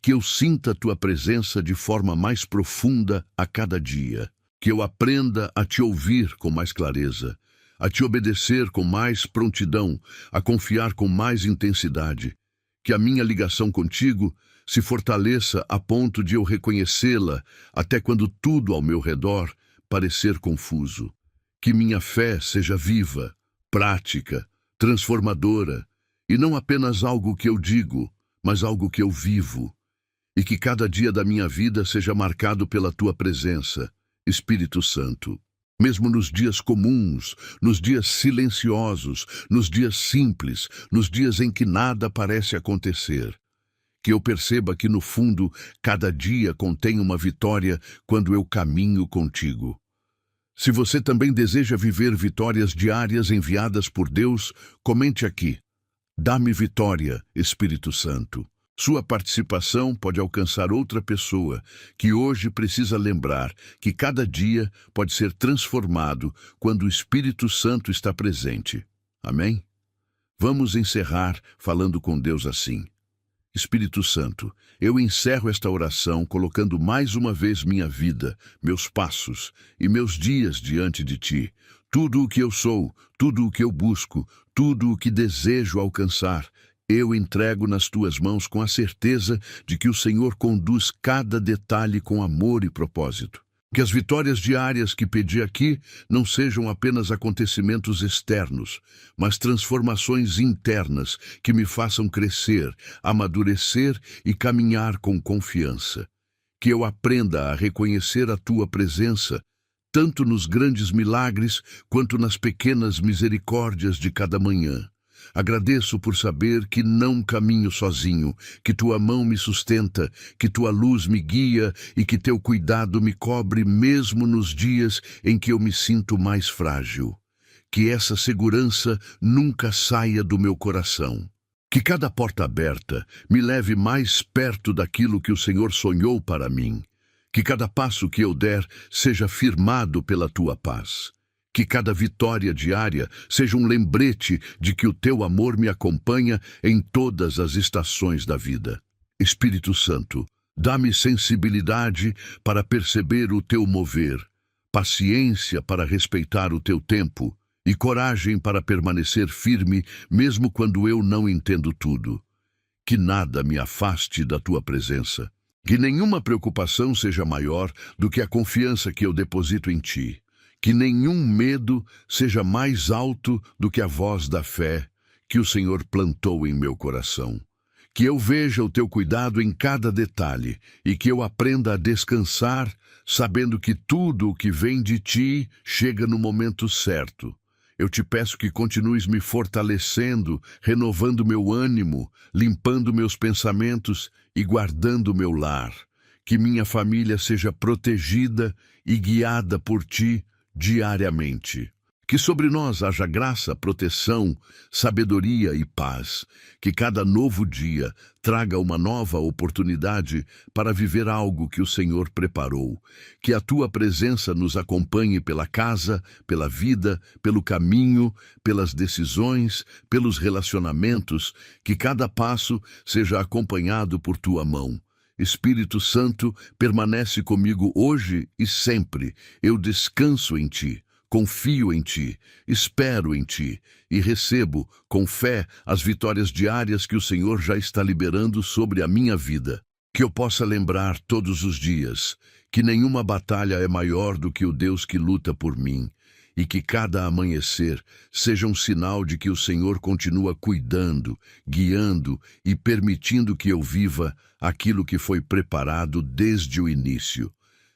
Que eu sinta a tua presença de forma mais profunda a cada dia. Que eu aprenda a te ouvir com mais clareza, a te obedecer com mais prontidão, a confiar com mais intensidade. Que a minha ligação contigo se fortaleça a ponto de eu reconhecê-la até quando tudo ao meu redor parecer confuso. Que minha fé seja viva, prática, transformadora, e não apenas algo que eu digo, mas algo que eu vivo. E que cada dia da minha vida seja marcado pela tua presença, Espírito Santo. Mesmo nos dias comuns, nos dias silenciosos, nos dias simples, nos dias em que nada parece acontecer. Que eu perceba que, no fundo, cada dia contém uma vitória quando eu caminho contigo. Se você também deseja viver vitórias diárias enviadas por Deus, comente aqui. Dá-me vitória, Espírito Santo. Sua participação pode alcançar outra pessoa que hoje precisa lembrar que cada dia pode ser transformado quando o Espírito Santo está presente. Amém? Vamos encerrar falando com Deus assim. Espírito Santo, eu encerro esta oração colocando mais uma vez minha vida, meus passos e meus dias diante de Ti. Tudo o que eu sou, tudo o que eu busco, tudo o que desejo alcançar, eu entrego nas Tuas mãos com a certeza de que o Senhor conduz cada detalhe com amor e propósito. Que as vitórias diárias que pedi aqui não sejam apenas acontecimentos externos, mas transformações internas que me façam crescer, amadurecer e caminhar com confiança. Que eu aprenda a reconhecer a Tua presença, tanto nos grandes milagres quanto nas pequenas misericórdias de cada manhã. Agradeço por saber que não caminho sozinho, que Tua mão me sustenta, que Tua luz me guia e que Teu cuidado me cobre mesmo nos dias em que eu me sinto mais frágil. Que essa segurança nunca saia do meu coração. Que cada porta aberta me leve mais perto daquilo que o Senhor sonhou para mim. Que cada passo que eu der seja firmado pela Tua paz. Que cada vitória diária seja um lembrete de que o Teu amor me acompanha em todas as estações da vida. Espírito Santo, dá-me sensibilidade para perceber o Teu mover, paciência para respeitar o Teu tempo e coragem para permanecer firme mesmo quando eu não entendo tudo. Que nada me afaste da Tua presença. Que nenhuma preocupação seja maior do que a confiança que eu deposito em Ti. Que nenhum medo seja mais alto do que a voz da fé que o Senhor plantou em meu coração. Que eu veja o Teu cuidado em cada detalhe e que eu aprenda a descansar, sabendo que tudo o que vem de Ti chega no momento certo. Eu Te peço que continues me fortalecendo, renovando meu ânimo, limpando meus pensamentos e guardando meu lar. Que minha família seja protegida e guiada por Ti diariamente. Que sobre nós haja graça, proteção, sabedoria e paz. Que cada novo dia traga uma nova oportunidade para viver algo que o Senhor preparou. Que a Tua presença nos acompanhe pela casa, pela vida, pelo caminho, pelas decisões, pelos relacionamentos. Que cada passo seja acompanhado por Tua mão. Espírito Santo, permanece comigo hoje e sempre. Eu descanso em Ti, confio em Ti, espero em Ti e recebo, com fé, as vitórias diárias que o Senhor já está liberando sobre a minha vida. Que eu possa lembrar todos os dias que nenhuma batalha é maior do que o Deus que luta por mim. E que cada amanhecer seja um sinal de que o Senhor continua cuidando, guiando e permitindo que eu viva aquilo que foi preparado desde o início.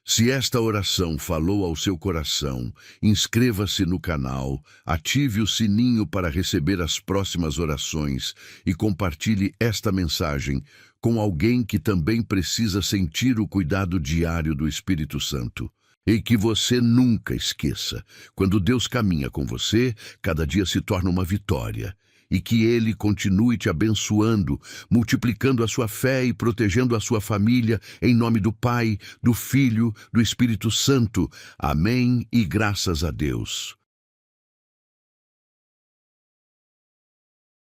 Se esta oração falou ao seu coração, inscreva-se no canal, ative o sininho para receber as próximas orações e compartilhe esta mensagem com alguém que também precisa sentir o cuidado diário do Espírito Santo. E que você nunca esqueça, quando Deus caminha com você, cada dia se torna uma vitória. E que Ele continue te abençoando, multiplicando a sua fé e protegendo a sua família, em nome do Pai, do Filho, do Espírito Santo. Amém e graças a Deus.